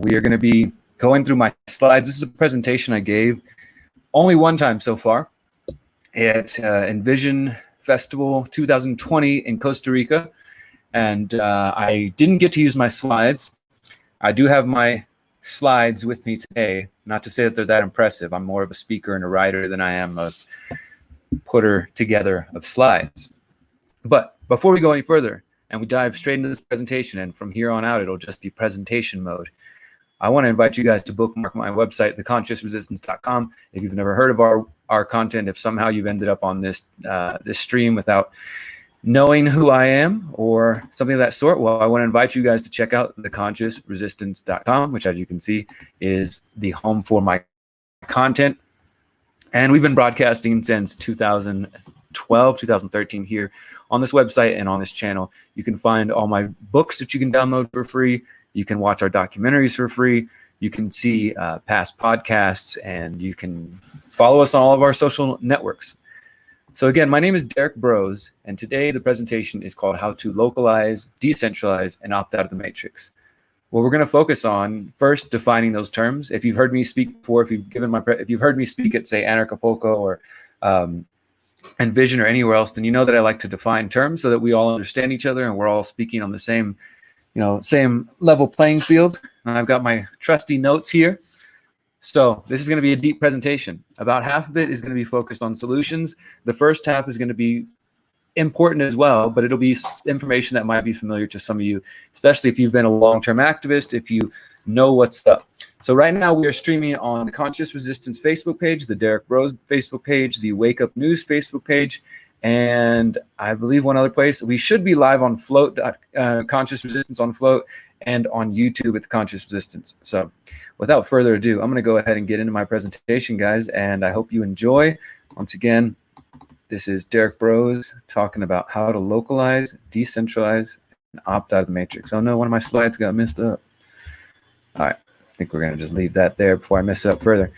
we are going to be going through my slides. This is a presentation I gave only one time so far at Envision Festival 2020 in Costa Rica, and I didn't get to use my slides. I do have my slides with me today. Not to say that they're that impressive. I'm more of a speaker and a writer than I am a putter together of slides. But before we go any further and we dive straight into this presentation, and from here on out it'll just be presentation mode, I want to invite you guys to bookmark my website, theconsciousresistance.com. If you've never heard of our content, if somehow you've ended up on this this stream without knowing who I am or something of that sort, well, I want to invite you guys to check out theconsciousresistance.com, which, as you can see, is the home for my content. And we've been broadcasting since 2012, 2013 here on this website and on this channel. You can find all my books that you can download for free. You can watch our documentaries for free. You can see past podcasts, and you can follow us on all of our social networks. So again, my name is Derrick Broze, and today the presentation is called How to Localize, Decentralize, and Opt Out of the Matrix. Well, we're going to focus on first defining those terms. If you've heard me speak before, if you've heard me speak at, say, Anarchapulco or Envision or anywhere else, then you know that I like to define terms so that we all understand each other and we're all speaking on the same, same level playing field. And I've got my trusty notes here. So this is going to be a deep presentation. About half of it is going to be focused on solutions. The first half is going to be important as well, but it'll be information that might be familiar to some of you, especially if you've been a long-term activist, if you know what's up. So right now we are streaming on the Conscious Resistance Facebook page, the Derrick Broze Facebook page, the Wake Up News Facebook page, and I believe one other place. We should be live on Float, Conscious Resistance on Float, and on YouTube at Conscious Resistance. So without further ado, I'm going to go ahead and get into my presentation, guys, and I hope you enjoy. Once again, this is Derrick Broze talking about how to localize, decentralize, and opt out of the matrix. Oh no, one of my slides got messed up. All right, I think we're going to just leave that there before I mess it up further.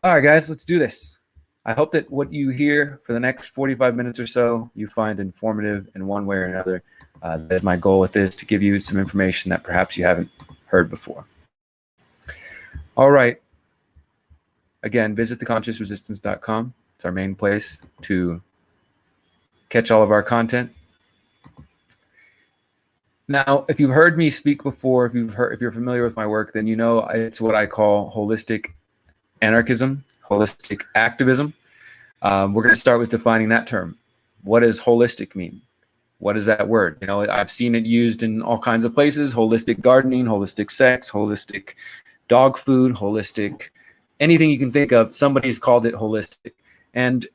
All right, guys, let's do this. I hope that what you hear for the next 45 minutes or so, you find informative in one way or another. That's my goal with this, to give you some information that perhaps you haven't heard before. All right. Again, visit theconsciousresistance.com. It's our main place to catch all of our content. Now, if you've heard me speak before, if you're familiar with my work, then you know it's what I call holistic anarchism, holistic activism. We're going to start with defining that term. What does holistic mean? What is that word? I've seen it used in all kinds of places: holistic gardening, holistic sex, holistic dog food, holistic, anything you can think of, somebody's called it holistic. And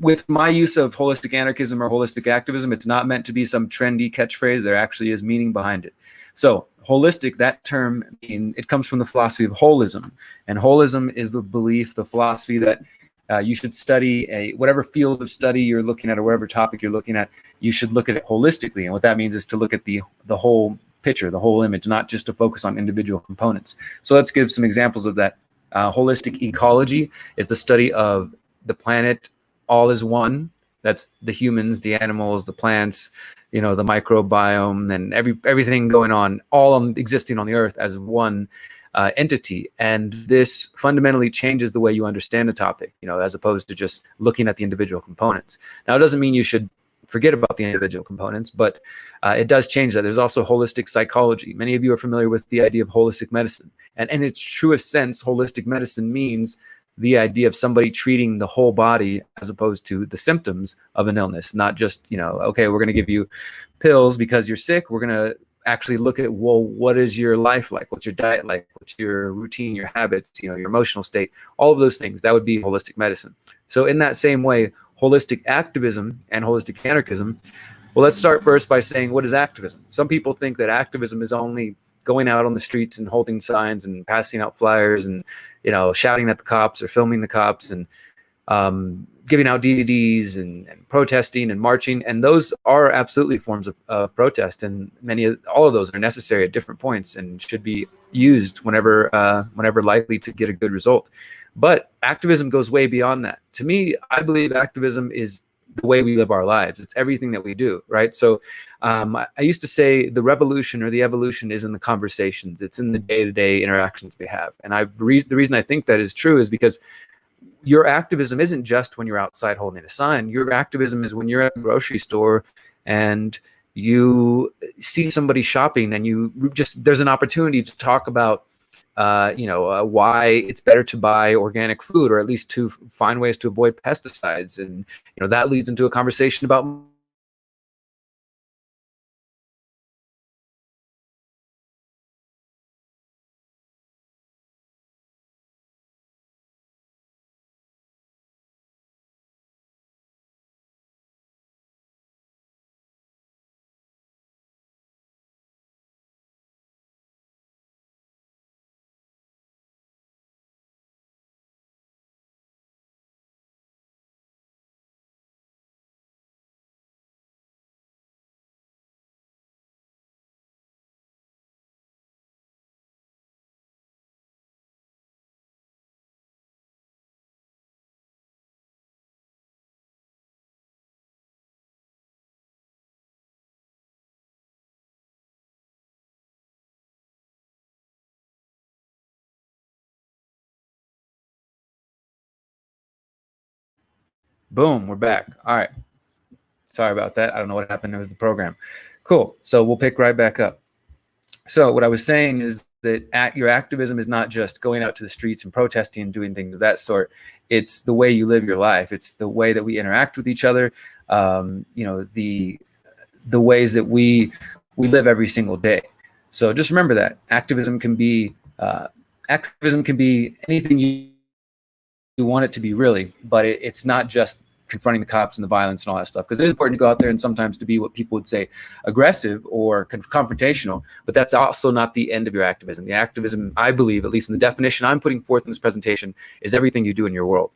with my use of holistic anarchism or holistic activism, it's not meant to be some trendy catchphrase. There actually is meaning behind it. So holistic, that term, it comes from the philosophy of holism. And holism is the belief, the philosophy that you should study whatever field of study you're looking at or whatever topic you're looking at, you should look at it holistically. And what that means is to look at the whole picture, the whole image, not just to focus on individual components. So let's give some examples of that. Holistic ecology is the study of the planet. All is one. That's the humans, the animals, the plants, the microbiome, and everything going on, all existing on the earth as one entity. And this fundamentally changes the way you understand a topic, as opposed to just looking at the individual components. Now, it doesn't mean you should forget about the individual components, but it does change that. There's also holistic psychology. Many of you are familiar with the idea of holistic medicine. And in its truest sense, holistic medicine means the idea of somebody treating the whole body as opposed to the symptoms of an illness, not just, okay, we're going to give you pills because you're sick. We're going to actually look at, well, what is your life like? What's your diet like? What's your routine, your habits, your emotional state, all of those things. That would be holistic medicine. So in that same way, holistic activism and holistic anarchism, well, let's start first by saying, what is activism? Some people think that activism is only going out on the streets and holding signs and passing out flyers and, shouting at the cops or filming the cops and giving out DVDs and protesting and marching. And those are absolutely forms of protest. And all of those are necessary at different points and should be used whenever likely to get a good result. But activism goes way beyond that. To me, I believe activism is the way we live our lives. It's everything that we do, right? So I used to say the revolution or the evolution is in the conversations. It's in the day-to-day interactions we have. And the reason I think that is true is because your activism isn't just when you're outside holding a sign. Your activism is when you're at the grocery store and you see somebody shopping and there's an opportunity to talk about why it's better to buy organic food, or at least to find ways to avoid pesticides. And, that leads into a conversation about boom, we're back. All right. Sorry about that. I don't know what happened. It was the program. Cool. So we'll pick right back up. So what I was saying is that your activism is not just going out to the streets and protesting and doing things of that sort. It's the way you live your life. It's the way that we interact with each other. The ways that we live every single day. So just remember that activism can be anything you want it to be, really, but it's not just confronting the cops and the violence and all that stuff, because it is important to go out there and sometimes to be what people would say aggressive or confrontational, but that's also not the end of your activism. The activism, I believe, at least in the definition I'm putting forth in this presentation, is everything you do in your world.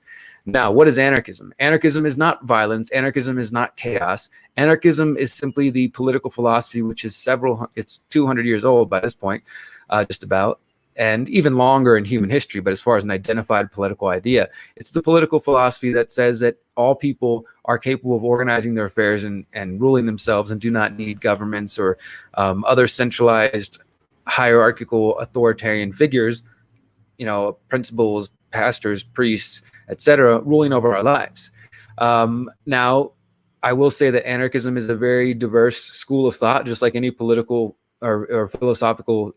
Now, what is anarchism? Anarchism is not violence. Anarchism is not chaos. Anarchism is simply the political philosophy, which is it's 200 years old by this point, just about, and even longer in human history. But as far as an identified political idea, it's the political philosophy that says that all people are capable of organizing their affairs and ruling themselves and do not need governments or other centralized hierarchical authoritarian figures, principals, pastors, priests, etc., ruling over our lives. Now, I will say that anarchism is a very diverse school of thought, just like any political or philosophical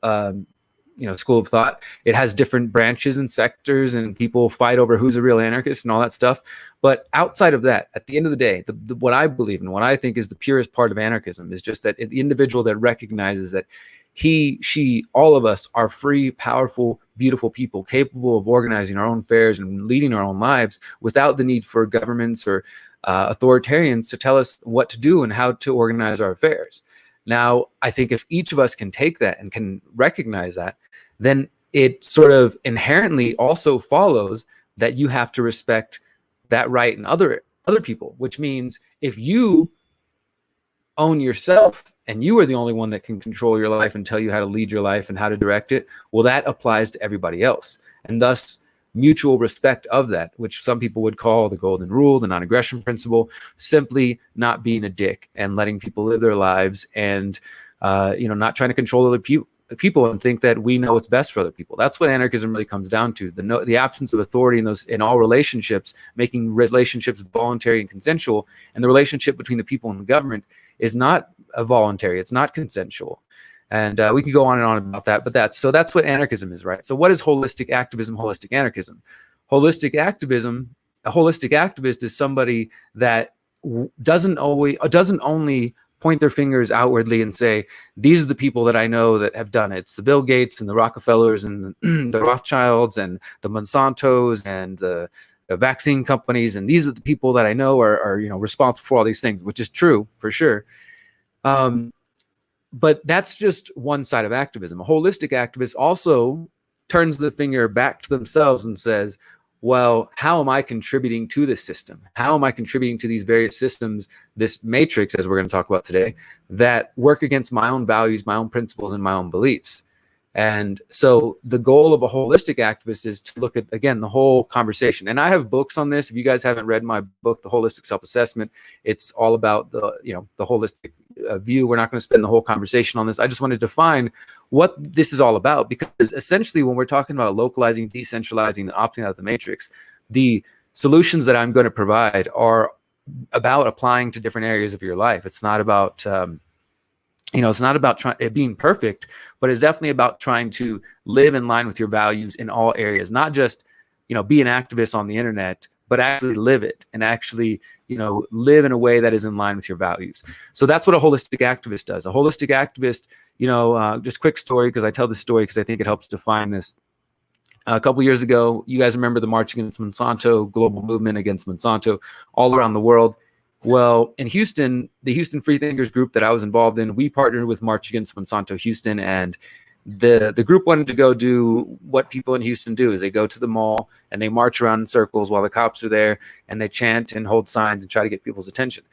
school of thought. It has different branches and sectors, and people fight over who's a real anarchist and all that stuff. But outside of that, at the end of the day, what I believe and what I think is the purest part of anarchism is just that the individual that recognizes that he, she, all of us are free, powerful, beautiful people capable of organizing our own affairs and leading our own lives without the need for governments or authoritarians to tell us what to do and how to organize our affairs. Now, I think if each of us can take that and can recognize that, then it sort of inherently also follows that you have to respect that right in other people, which means if you own yourself and you are the only one that can control your life and tell you how to lead your life and how to direct it, well, that applies to everybody else. And thus, mutual respect of that, which some people would call the golden rule, the non-aggression principle, simply not being a dick and letting people live their lives and not trying to control other people and think that we know what's best for other people. That's what anarchism really comes down to. The absence of authority in all relationships, making relationships voluntary and consensual, and the relationship between the people and the government is not voluntary, it's not consensual. And we can go on and on about that, but that's what anarchism is, right? So what is holistic activism, holistic anarchism? A holistic activist is somebody that doesn't only point their fingers outwardly and say, these are the people that I know that have done it. It's the Bill Gates and the Rockefellers and the Rothschilds and the Monsantos and the vaccine companies, and these are the people that I know are responsible for all these things, which is true for sure. But that's just one side of activism. A holistic activist also turns the finger back to themselves and says, well, how am I contributing to this system? How am I contributing to these various systems, this matrix, as we're going to talk about today, that work against my own values, my own principles, and my own beliefs? And so the goal of a holistic activist is to look at, again, the whole conversation. And I have books on this. If you guys haven't read my book, The Holistic Self-Assessment, it's all about the holistic view. We're not going to spend the whole conversation on this. I just want to define what this is all about, because essentially when we're talking about localizing, decentralizing, and opting out of the matrix, the solutions that I'm going to provide are about applying to different areas of your life. It's not about it's not about being perfect, but it's definitely about trying to live in line with your values in all areas, not just, be an activist on the internet, but actually live it and actually, live in a way that is in line with your values. So that's what a holistic activist does. A holistic activist, just quick story, because I tell this story because I think it helps define this. A couple years ago, you guys remember the March Against Monsanto, global movement against Monsanto all around the world. Well, in Houston, the Houston Freethinkers group that I was involved in, we partnered with March Against Monsanto Houston, and the group wanted to go do what people in Houston do, is they go to the mall and they march around in circles while the cops are there, and they chant and hold signs and try to get people's attention.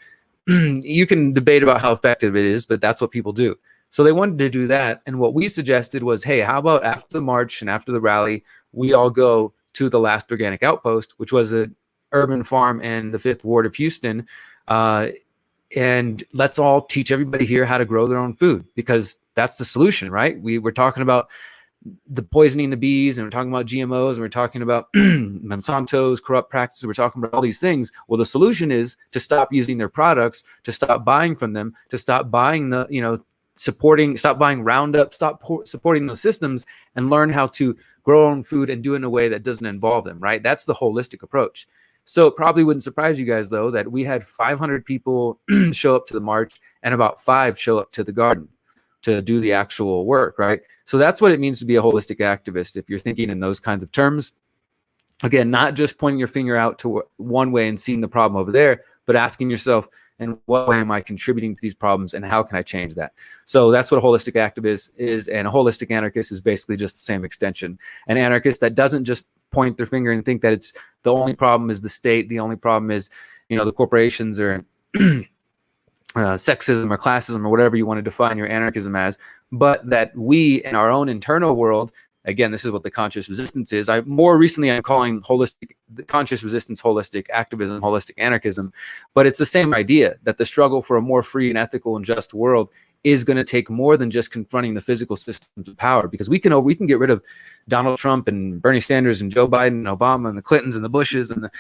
You can debate about how effective it is, but that's what people do. So they wanted to do that, and what we suggested was, hey, how about after the march and after the rally, we all go to the last organic outpost, which was an urban farm in the 5th Ward of Houston, and let's all teach everybody here how to grow their own food, because that's the solution, right? We're talking about the poisoning the bees, and we're talking about GMOs, and we're talking about Monsanto's corrupt practices. We're talking about all these things. Well, the solution is to stop using their products, to stop buying from them, to stop buying stop buying Roundup, stop supporting those systems, and learn how to grow our own food and do it in a way that doesn't involve them, right? That's the holistic approach. So it probably wouldn't surprise you guys, though, that we had 500 people show up to the march and about 5 show up to the garden to do the actual work, right? So that's what it means to be a holistic activist, if you're thinking in those kinds of terms. Again, not just pointing your finger out to one way and seeing the problem over there, but asking yourself, in what way am I contributing to these problems, and how can I change that? So that's what a holistic activist is, and a holistic anarchist is basically just the same extension. An anarchist that doesn't just point their finger and think that it's the only problem is the state, the only problem is, the corporations, or sexism or classism, or whatever you want to define your anarchism as, but that we, in our own internal world, again, this is what the conscious resistance is. I'm calling the conscious resistance holistic activism, holistic anarchism, but it's the same idea, that the struggle for a more free and ethical and just world is going to take more than just confronting the physical systems of power, because we can get rid of Donald Trump and Bernie Sanders and Joe Biden and Obama and the Clintons and the Bushes and the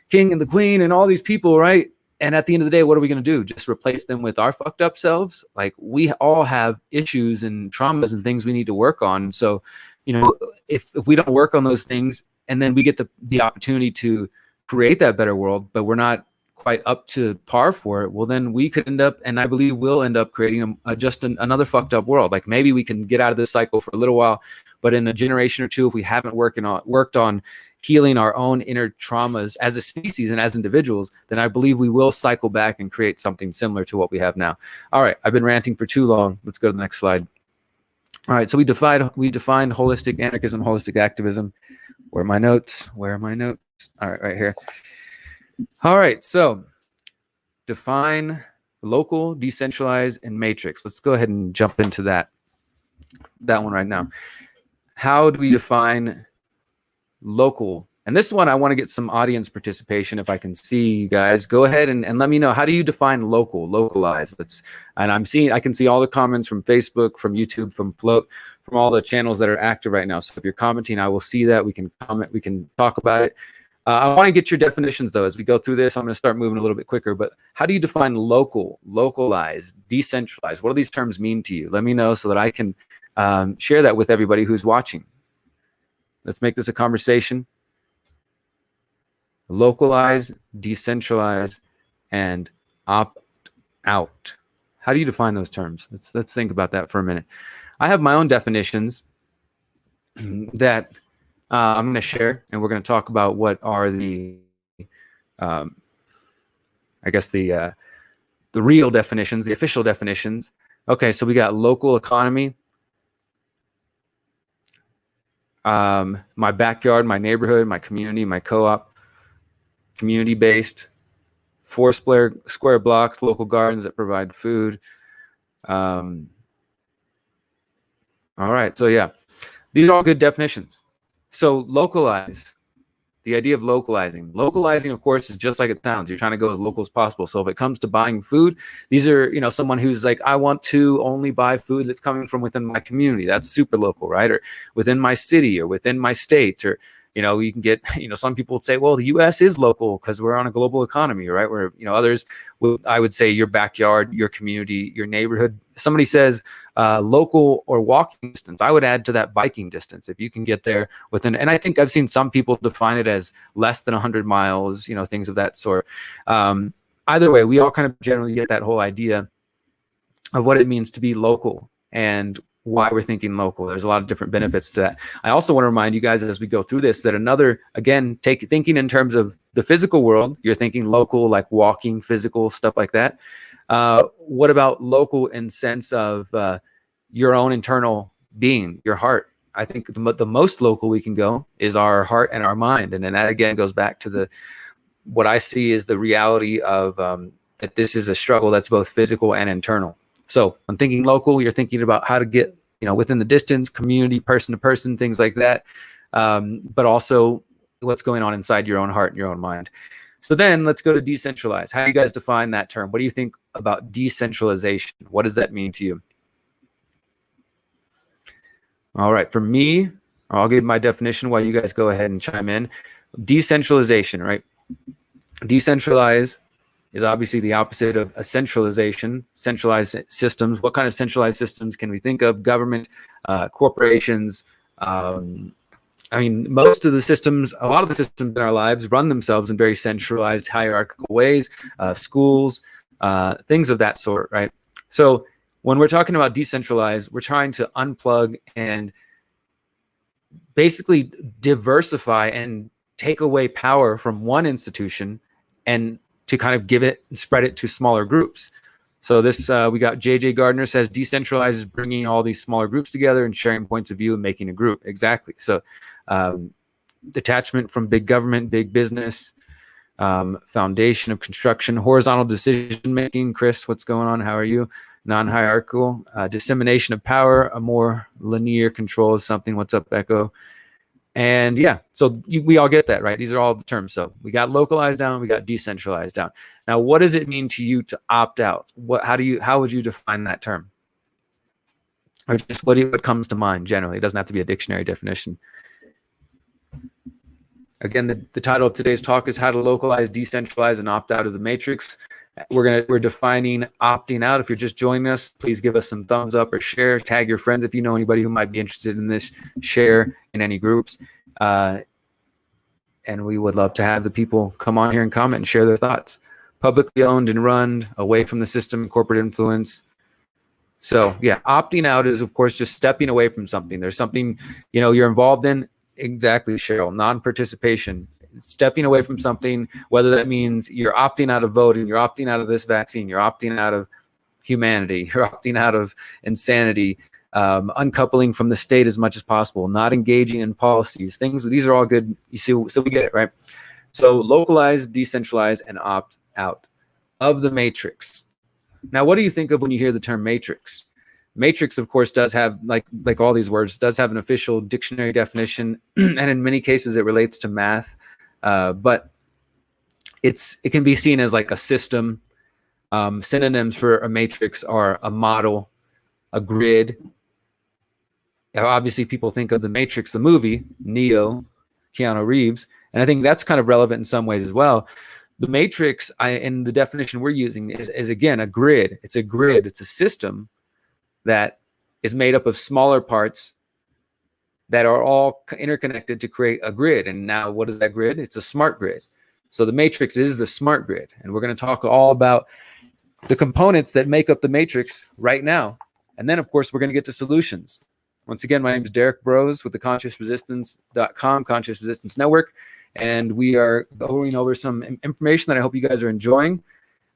king and the queen and all these people, right? And at the end of the day, what are we going to do? Just replace them with our fucked up selves? Like, we all have issues and traumas and things we need to work on. So, if we don't work on those things, and then we get the opportunity to create that better world, but we're not quite up to par for it, well, then we could end up, and I believe we'll end up creating another fucked up world. Like, maybe we can get out of this cycle for a little while, but in a generation or two, if we haven't worked on healing our own inner traumas as a species and as individuals, then I believe we will cycle back and create something similar to what we have now. All right, I've been ranting for too long. Let's go to the next slide. All right, so we defined holistic anarchism, holistic activism. Where are my notes? All right, right here. All right, so define local, decentralize, and matrix. Let's go ahead and jump into that one right now. How do we define local? And this one, I want to get some audience participation. If I can see you guys, go ahead and let me know. How do you define localize? I can see all the comments from Facebook, from YouTube, from Float, from all the channels that are active right now. So if you're commenting, I will see that. We can comment, we can talk about it. I want to get your definitions, though, as we go through this. I'm going to start moving a little bit quicker, but how do you define localize, decentralize? What do these terms mean to you? Let me know so that I can share that with everybody who's watching. Let's make this a conversation. Localize, decentralize, and opt out. How do you define those terms? Let's think about that for a minute. I have my own definitions that I'm going to share, and we're going to talk about what are the real definitions, the official definitions. Okay, so we got local economy, my backyard, my neighborhood, my community, my co-op, community-based, 4 square blocks, local gardens that provide food. All right, so yeah, these are all good definitions. So localize. the idea of localizing. Localizing, of course, is just like it sounds. You're trying to go as local as possible. So if it comes to buying food, these are, someone who's like, I want to only buy food that's coming from within my community. That's super local, right? Or within my city or within my state, or you can get, some people would say, well, the U.S. is local because we're on a global economy, right? Where, others, I would say your backyard, your community, your neighborhood. Somebody says local or walking distance. I would add to that biking distance if you can get there within. And I think I've seen some people define it as less than 100 miles, things of that sort. Either way, we all kind of generally get that whole idea of what it means to be local and why we're thinking local. There's a lot of different benefits to that. I also want to remind you guys as we go through this that thinking in terms of the physical world, you're thinking local, like walking, physical, stuff like that. What about local in sense of your own internal being, your heart? I think the most local we can go is our heart and our mind. And then that again goes back to what I see is the reality of that this is a struggle that's both physical and internal. So when thinking local, you're thinking about how to get, within the distance, community, person to person, things like that. But also what's going on inside your own heart and your own mind. So then let's go to decentralize. How do you guys define that term? What do you think about decentralization? What does that mean to you? All right, for me, I'll give my definition while you guys go ahead and chime in. Decentralization, right? Decentralize is obviously the opposite of a centralization, centralized systems. What kind of centralized systems can we think of? Government, corporations. Most of the systems, a lot of the systems in our lives run themselves in very centralized, hierarchical ways, schools, things of that sort, right? So when we're talking about decentralized, we're trying to unplug and basically diversify and take away power from one institution and to kind of give it and spread it to smaller groups. So this, we got JJ Gardner says, decentralize is bringing all these smaller groups together and sharing points of view and making a group. Exactly. So detachment from big government, big business, foundation of construction, horizontal decision-making. Chris, what's going on? How are you? Non-hierarchical, dissemination of power, a more linear control of something. What's up, Echo? And yeah, so we all get that, right? These are all the terms. So we got localized down, we got decentralized down. Now, what does it mean to you to opt out? How would you define that term? Or just what comes to mind generally? It doesn't have to be a dictionary definition. Again, the title of today's talk is how to localize, decentralize, and opt out of the matrix. We're defining opting out. If you're just joining us, please give us some thumbs up or share. Tag your friends if you know anybody who might be interested in this. Share in any groups. And we would love to have the people come on here and comment and share their thoughts. Publicly owned and run, away from the system, corporate influence. So yeah, opting out is, of course, just stepping away from something. There's something, you're involved in. Exactly, Cheryl. Non-participation. Stepping away from something, whether that means you're opting out of voting, you're opting out of this vaccine, you're opting out of humanity, you're opting out of insanity, uncoupling from the state as much as possible, not engaging in policies, these are all good. You see, so we get it, right? So localize, decentralize, and opt out of the matrix. Now, what do you think of when you hear the term matrix? Matrix, of course, does have, like all these words, does have an official dictionary definition, and in many cases it relates to math. But it can be seen as like a system. Synonyms for a matrix are a model, a grid. Obviously, people think of the Matrix, the movie, Neo, Keanu Reeves, and I think that's kind of relevant in some ways as well. The matrix, in the definition we're using, is again a grid. It's a grid. It's a system that is made up of smaller parts that are all interconnected to create a grid. And now what is that grid? It's a smart grid. So the matrix is the smart grid. And we're going to talk all about the components that make up the matrix right now. And then, of course, we're going to get to solutions. Once again, my name is Derrick Broze with the ConsciousResistance.com, Conscious Resistance Network. And we are going over some information that I hope you guys are enjoying.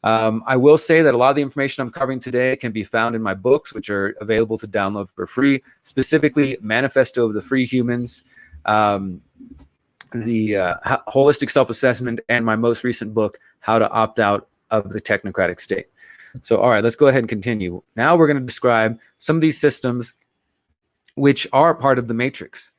I will say that a lot of the information I'm covering today can be found in my books, which are available to download for free, specifically Manifesto of the Free Humans, the Holistic Self-Assessment, and my most recent book, How to Opt Out of the Technocratic State. So, all right, let's go ahead and continue. Now we're going to describe some of these systems which are part of the matrix.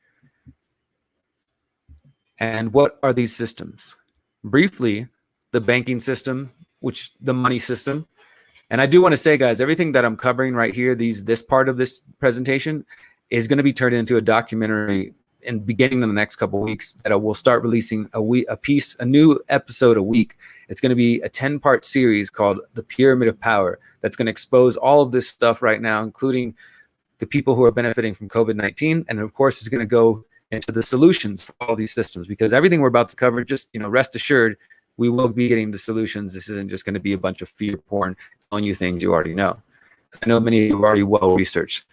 And what are these systems? Briefly, the banking system, which the money system. And I do want to say, guys, everything that I'm covering right here, this part of this presentation is going to be turned into a documentary in beginning in the next couple of weeks that I will start releasing a new episode a week. It's going to be a 10-part series called The Pyramid of Power that's going to expose all of this stuff right now, including the people who are benefiting from COVID-19. And of course, it's going to go into the solutions for all these systems, because everything we're about to cover, just, rest assured, we will be getting the solutions. This isn't just going to be a bunch of fear porn telling you things you already know. I know many of you are already well researched.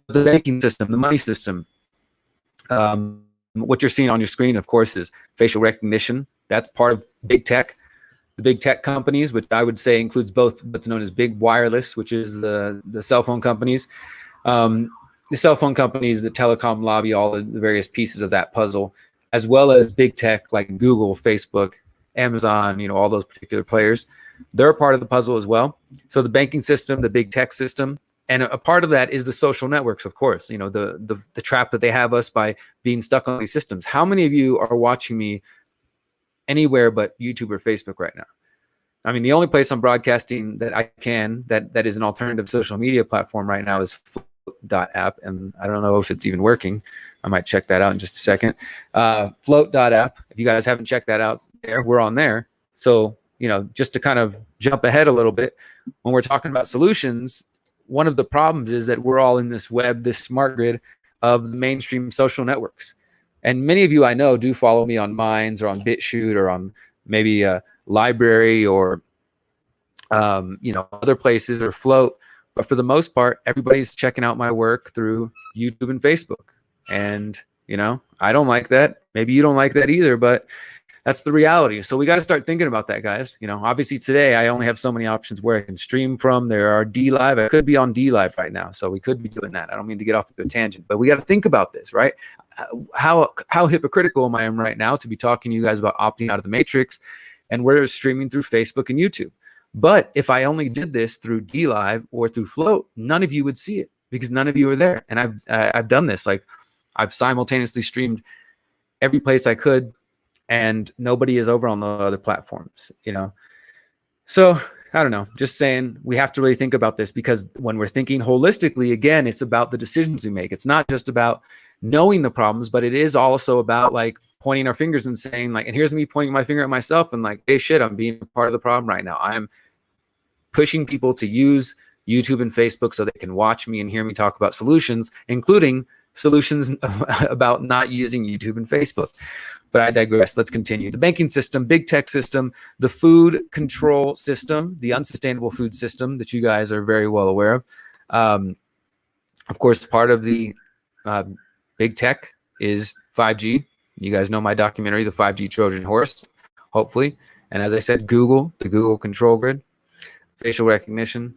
The banking system, the money system, what you're seeing on your screen, of course, is facial recognition. That's part of big tech. The big tech companies, which I would say includes both what's known as big wireless, which is the cell phone companies, the cell phone companies, the telecom lobby, all the various pieces of that puzzle, as well as big tech like Google, Facebook, Amazon, all those particular players. They're a part of the puzzle as well. So the banking system, the big tech system, and a part of that is the social networks, of course, the trap that they have us by being stuck on these systems. How many of you are watching me anywhere but YouTube or Facebook right now? I mean, the only place I'm broadcasting that that is an alternative social media platform right now is Float.app, and I don't know if it's even working. I might check that out in just a second. Float.app, if you guys haven't checked that out, we're on there. So, just to kind of jump ahead a little bit, when we're talking about solutions, one of the problems is that we're all in this web, this smart grid of the mainstream social networks. And many of you I know do follow me on Minds or on BitChute or on maybe a Library or, other places, or Float. But for the most part, everybody's checking out my work through YouTube and Facebook. And, I don't like that. Maybe you don't like that either, but that's the reality. So we got to start thinking about that, guys. Obviously today I only have so many options where I can stream from. There are DLive. I could be on DLive right now, so we could be doing that. I don't mean to get off to a tangent, but we got to think about this, right? How hypocritical am I right now to be talking to you guys about opting out of the matrix, and we're streaming through Facebook and YouTube. But if I only did this through DLive or through Float, none of you would see it because none of you are there. And I've done this. Like, I've simultaneously streamed every place I could, and nobody is over on the other platforms, So I don't know, just saying, we have to really think about this, because when we're thinking holistically, again, it's about the decisions we make. It's not just about knowing the problems, but it is also about like pointing our fingers and saying like, and here's me pointing my finger at myself and like, hey, shit, I'm being a part of the problem right now. I'm pushing people to use YouTube and Facebook so they can watch me and hear me talk about solutions, including solutions about not using YouTube and Facebook. But I digress. Let's continue. The banking system, big tech system, the food control system, the unsustainable food system that you guys are very well aware of. Of course, part of the big tech is 5G. You guys know my documentary, The 5G Trojan Horse, hopefully. And as I said, Google, the Google control grid, facial recognition.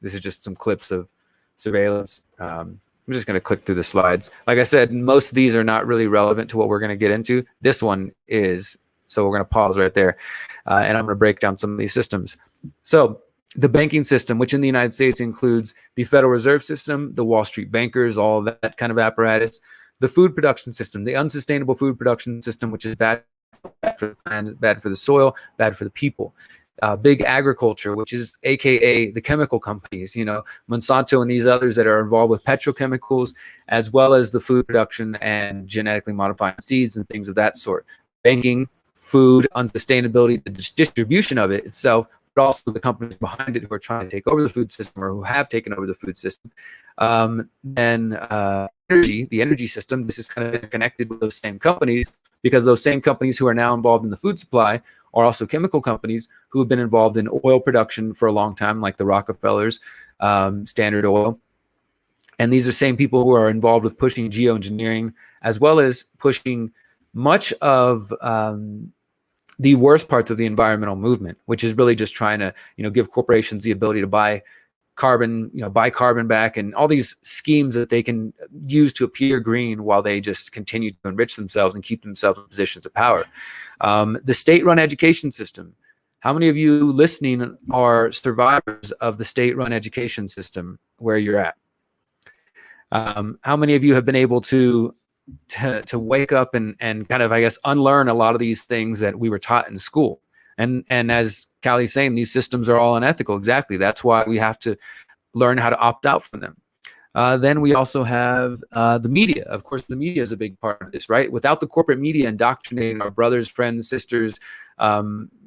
This is just some clips of surveillance. I'm just going to click through the slides. Like I said, most of these are not really relevant to what we're going to get into. This one is, so we're going to pause right there. And I'm going to break down some of these systems. So the banking system, which in the United States includes the Federal Reserve System, the Wall Street bankers, all that kind of apparatus, the food production system, the unsustainable food production system, which is bad for the planet, bad for the soil, bad for the people. Big agriculture, which is AKA the chemical companies, Monsanto and these others that are involved with petrochemicals, as well as the food production and genetically modifying seeds and things of that sort. Banking, food, unsustainability, the distribution of it itself, but also the companies behind it who are trying to take over the food system or who have taken over the food system. Energy, the energy system, this is kind of connected with those same companies, because those same companies who are now involved in the food supply are also chemical companies who have been involved in oil production for a long time, like the Rockefellers, Standard Oil. And these are same people who are involved with pushing geoengineering, as well as pushing much of the worst parts of the environmental movement, which is really just trying to, give corporations the ability to buy carbon, buy carbon back, and all these schemes that they can use to appear green while they just continue to enrich themselves and keep themselves in positions of power. The state-run education system. How many of you listening are survivors of the state-run education system where you're at? How many of you have been able to to wake up and kind of, I guess, unlearn a lot of these things that we were taught in school. And as Callie's saying, these systems are all unethical. Exactly. That's why we have to learn how to opt out from them. Then we also have the media. Of course, the media is a big part of this, right? Without the corporate media indoctrinating our brothers, friends, sisters,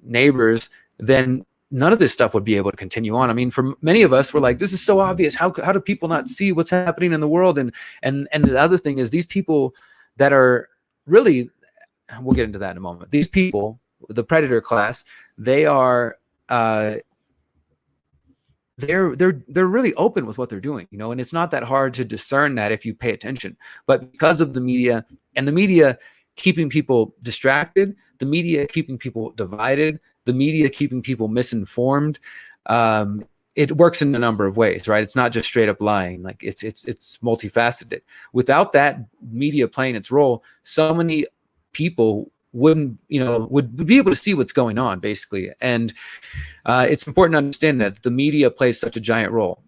neighbors, then none of this stuff would be able to continue on. I mean, for many of us, we're like, this is so obvious. How do people not see what's happening in the world? And the other thing is, these people that are really, we'll get into that in a moment. These people, the predator class, they are they're really open with what they're doing, you know, and it's not that hard to discern that if you pay attention. But because of the media, and the media keeping people distracted, the media keeping people divided, the media keeping people misinformed, it works in a number of ways, right? It's not just straight up lying. Like it's multifaceted. Without that media playing its role, so many people would be able to see what's going on, basically. And it's important to understand that the media plays such a giant role.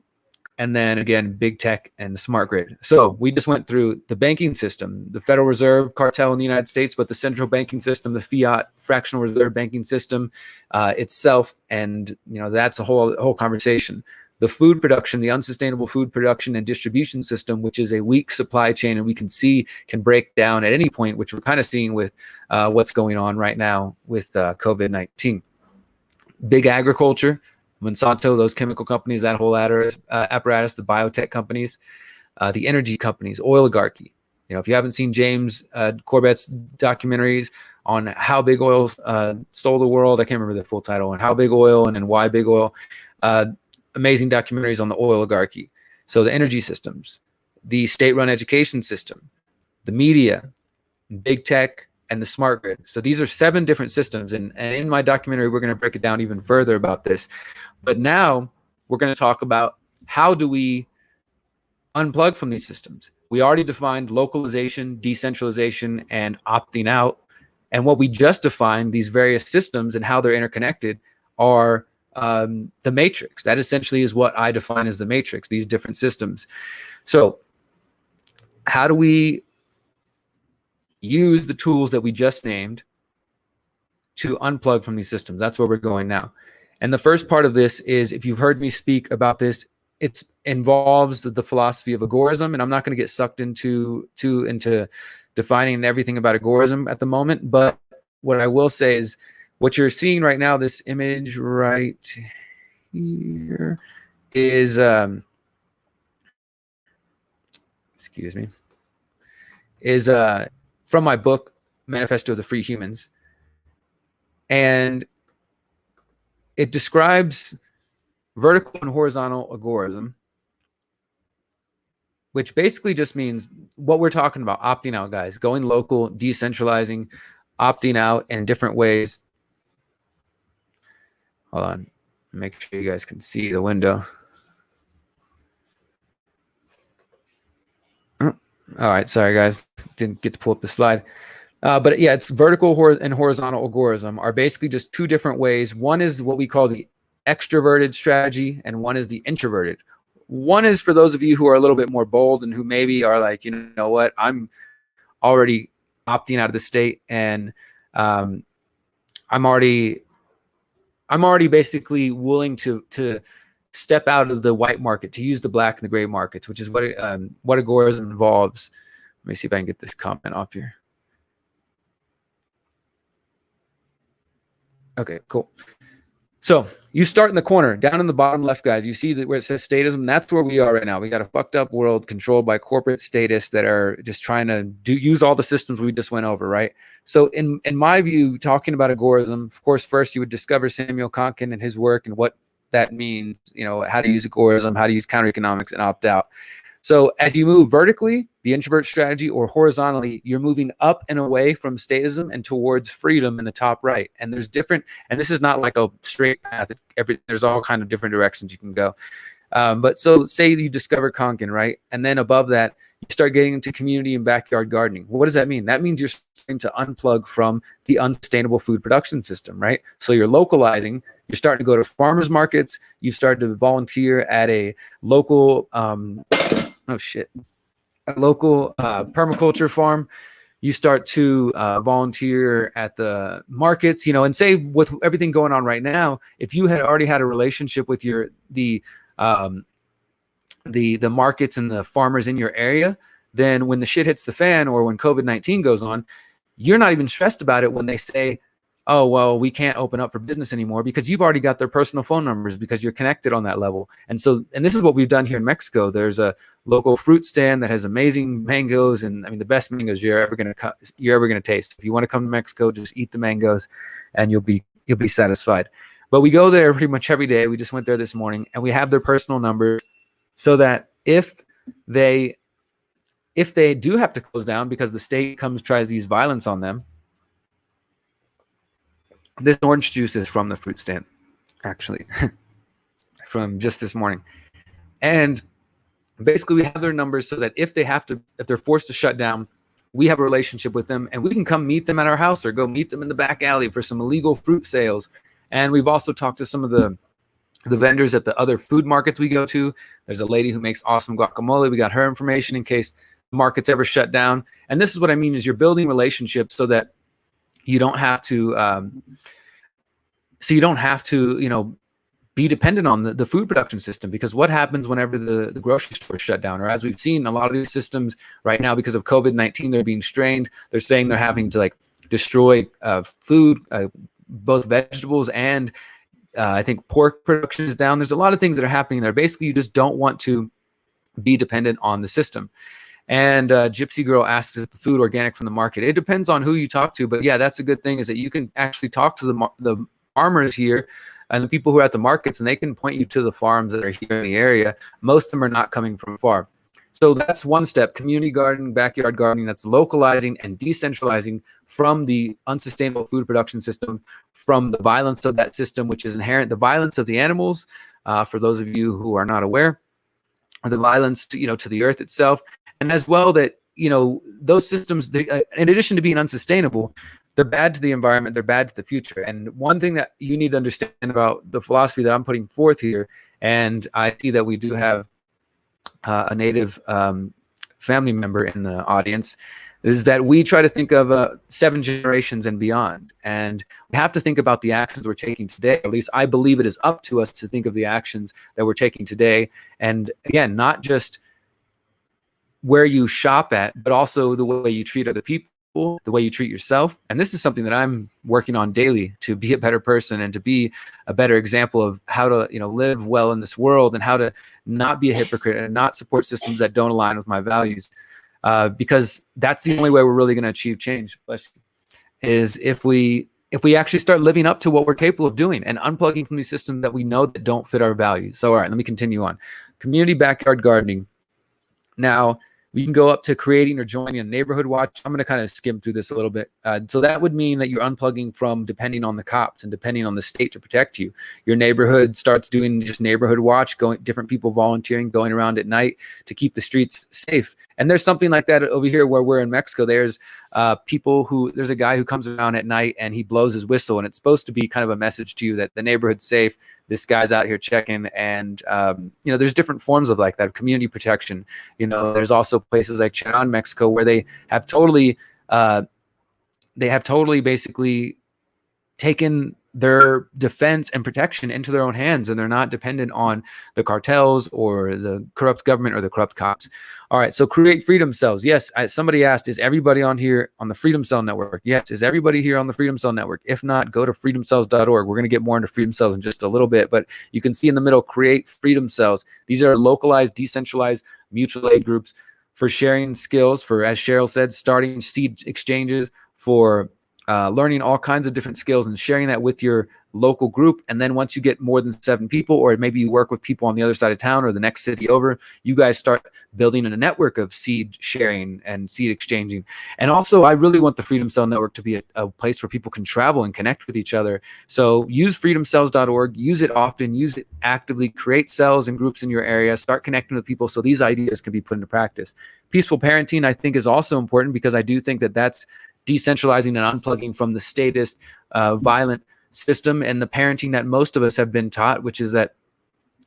And then again, big tech and the smart grid. So we just went through the banking system, the Federal Reserve cartel in the United States, but the central banking system, the fiat fractional reserve banking system itself. And, you know, that's a whole conversation. The food production, the unsustainable food production and distribution system, which is a weak supply chain, and we can see can break down at any point, which we're kind of seeing with what's going on right now with COVID-19. Big agriculture, Monsanto, those chemical companies, that whole apparatus, the biotech companies, the energy companies, oligarchy. You know, if you haven't seen James Corbett's documentaries on how big oil stole the world, I can't remember the full title, and how big oil and then why big oil. Amazing documentaries on the oligarchy. So the energy systems, the state-run education system, the media, big tech, and the smart grid. So these are 7 different systems. And in my documentary, we're going to break it down even further about this. But now we're going to talk about how do we unplug from these systems. We already defined localization, decentralization, and opting out. And what we just defined, these various systems and how they're interconnected, are the matrix. That essentially is what I define as the matrix, these different systems. So how do we use the tools that we just named to unplug from these systems? That's where we're going now. And the first part of this is, if you've heard me speak about this, it involves the philosophy of agorism, and I'm not going to get sucked into defining everything about agorism at the moment. But what I will say is, what you're seeing right now, this image right here, is excuse me, is from my book Manifesto of the Free Humans, and it describes vertical and horizontal agorism, which basically just means what we're talking about: opting out, guys, going local, decentralizing, opting out in different ways. Hold on, make sure you guys can see the window. Oh, all right, sorry guys, didn't get to pull up the slide. But yeah, it's vertical and horizontal agorism are basically just 2 different ways. One is what we call the extroverted strategy, and one is the introverted. One is for those of you who are a little bit more bold and who maybe are like, you know what, I'm already opting out of the state, and I'm already basically willing to step out of the white market to use the black and the gray markets, which is what agorism involves. Let me see if I can get this comment off here. Okay, cool. So you start in the corner, down in the bottom left, guys. You see that where it says statism. That's where we are right now. We got a fucked up world controlled by corporate statists that are just trying to use all the systems we just went over, right? So in my view, talking about agorism, of course, first you would discover Samuel Konkin and his work and what that means, you know, how to use agorism, how to use counter economics and opt out. So as you move vertically, the introvert strategy, or horizontally, you're moving up and away from statism and towards freedom in the top right. And there's different, and this is not like a straight path. There's all kind of different directions you can go. But so say you discover Konkin, right? And then above that, you start getting into community and backyard gardening. What does that mean? That means you're starting to unplug from the unsustainable food production system, right? So you're localizing. You're starting to go to farmers markets. You've started to volunteer at a local, oh shit. a local permaculture farm. You start to volunteer at the markets, and say with everything going on right now, if you had already had a relationship with um, the markets and the farmers in your area, then when the shit hits the fan or when COVID-19 goes on, you're not even stressed about it when they say, oh, well, we can't open up for business anymore, because you've already got their personal phone numbers because you're connected on that level. And this is what we've done here in Mexico. There's a local fruit stand that has amazing mangoes, and I mean the best mangoes you're ever gonna taste. If you want to come to Mexico, just eat the mangoes, and you'll be satisfied. But we go there pretty much every day. We just went there this morning, and we have their personal numbers, so that if they do have to close down because the state tries to use violence on them. This orange juice is from the fruit stand, actually, from just this morning. And basically, we have their numbers so that if they're forced to shut down, we have a relationship with them, and we can come meet them at our house or go meet them in the back alley for some illegal fruit sales. And we've also talked to some of the vendors at the other food markets we go to. There's a lady who makes awesome guacamole. We got her information in case markets ever shut down. And this is what I mean, is you're building relationships so that you don't have to be dependent on the food production system. Because what happens whenever the grocery store is shut down, or as we've seen, a lot of these systems right now because of COVID-19, they're being strained. They're saying they're having to destroy food, both vegetables and I think pork production is down. There's a lot of things that are happening there. Basically, you just don't want to be dependent on the system. And Gypsy Girl asks, is the food organic from the market? It depends on who you talk to, but yeah, that's a good thing, is that you can actually talk to the farmers here and the people who are at the markets, and they can point you to the farms that are here in the area. Most of them are not coming from far. So that's one step: community gardening, backyard gardening. That's localizing and decentralizing from the unsustainable food production system, from the violence of that system, which is inherent, the violence of the animals, for those of you who are not aware, the violence to the earth itself. And as well, that those systems, in addition to being unsustainable, they're bad to the environment, they're bad to the future. And one thing that you need to understand about the philosophy that I'm putting forth here, and I see that we do have a native family member in the audience, is that we try to think of 7 generations and beyond. And we have to think about the actions we're taking today. At least I believe it is up to us to think of the actions that we're taking today. And again, not just where you shop at, but also the way you treat other people, the way you treat yourself. And this is something that I'm working on daily, to be a better person and to be a better example of how to, live well in this world, and how to not be a hypocrite and not support systems that don't align with my values. Because that's the only way we're really going to achieve change, is if we actually start living up to what we're capable of doing and unplugging from these systems that we know that don't fit our values. So, all right, let me continue on. Community backyard gardening. Now, we can go up to creating or joining a neighborhood watch. I'm going to kind of skim through this a little bit. So that would mean that you're unplugging from depending on the cops and depending on the state to protect you. Your neighborhood starts doing just neighborhood watch, different people volunteering, going around at night to keep the streets safe. And there's something like that over here where we're in Mexico. There's there's a guy who comes around at night and he blows his whistle, and it's supposed to be kind of a message to you that the neighborhood's safe. This guy's out here checking, and there's different forms of that, of community protection. There's also places like Cherán, Mexico, where they have totally basically taken their defense and protection into their own hands, and they're not dependent on the cartels or the corrupt government or the corrupt cops. All right, so create freedom cells. Yes, somebody asked, is everybody on here on the Freedom Cell Network? Yes, is everybody here on the Freedom Cell Network? If not, go to freedomcells.org. We're going to get more into freedom cells in just a little bit, but you can see in the middle, create freedom cells. These are localized, decentralized mutual aid groups for sharing skills, for, as Cheryl said, starting seed exchanges, for learning all kinds of different skills and sharing that with your local group. And then once you get more than 7 people, or maybe you work with people on the other side of town or the next city over, you guys start building a network of seed sharing and seed exchanging. And also, I really want the Freedom Cell Network to be a place where people can travel and connect with each other. So use freedomcells.org, use it often, use it actively, create cells and groups in your area, start connecting with people so these ideas can be put into practice. Peaceful parenting, I think, is also important, because I do think that that's decentralizing and unplugging from the statist, violent system and the parenting that most of us have been taught, which is that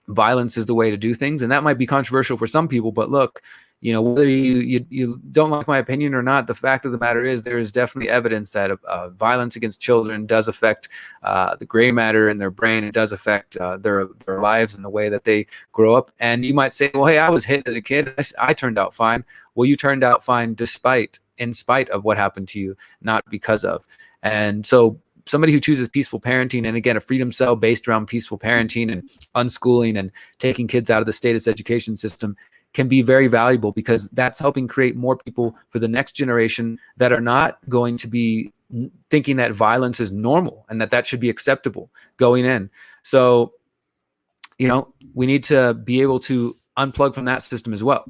violence is the way to do things. And that might be controversial for some people, but look, whether you don't like my opinion or not, the fact of the matter is there is definitely evidence that violence against children does affect the gray matter in their brain. It does affect their lives and the way that they grow up. And you might say, well, hey, I was hit as a kid. I turned out fine. Well, you turned out fine in spite of what happened to you, not because of. And so somebody who chooses peaceful parenting, and again, a freedom cell based around peaceful parenting and unschooling and taking kids out of the status education system, can be very valuable, because that's helping create more people for the next generation that are not going to be thinking that violence is normal and that should be acceptable going in. So, we need to be able to unplug from that system as well.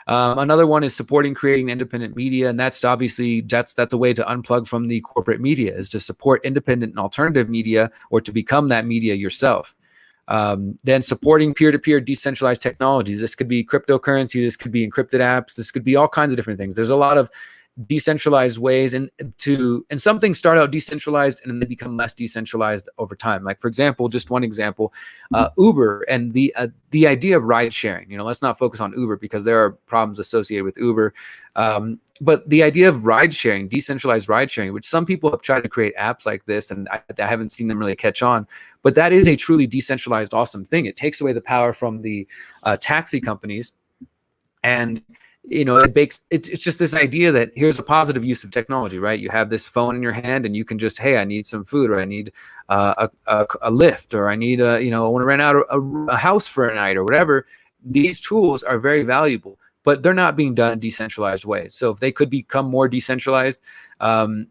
Another one is supporting creating independent media, and that's obviously that's a way to unplug from the corporate media, is to support independent and alternative media, or to become that media yourself. Then supporting peer-to-peer decentralized technologies. This could be cryptocurrency, this could be encrypted apps, this could be all kinds of different things. There's a lot of decentralized ways, and some things start out decentralized and then they become less decentralized over time. Like, for example, just one example, Uber and the idea of ride sharing. Let's not focus on Uber because there are problems associated with Uber. But the idea of ride sharing, decentralized ride sharing, which some people have tried to create apps like this, and I haven't seen them really catch on, but that is a truly decentralized, awesome thing. It takes away the power from the taxi companies, and it's just this idea that here's a positive use of technology, right? You have this phone in your hand and you can just, hey, I need some food, or I need a lift, or I need I want to rent out a house for a night, or whatever. These tools are very valuable, but they're not being done in decentralized ways. So if they could become more decentralized, it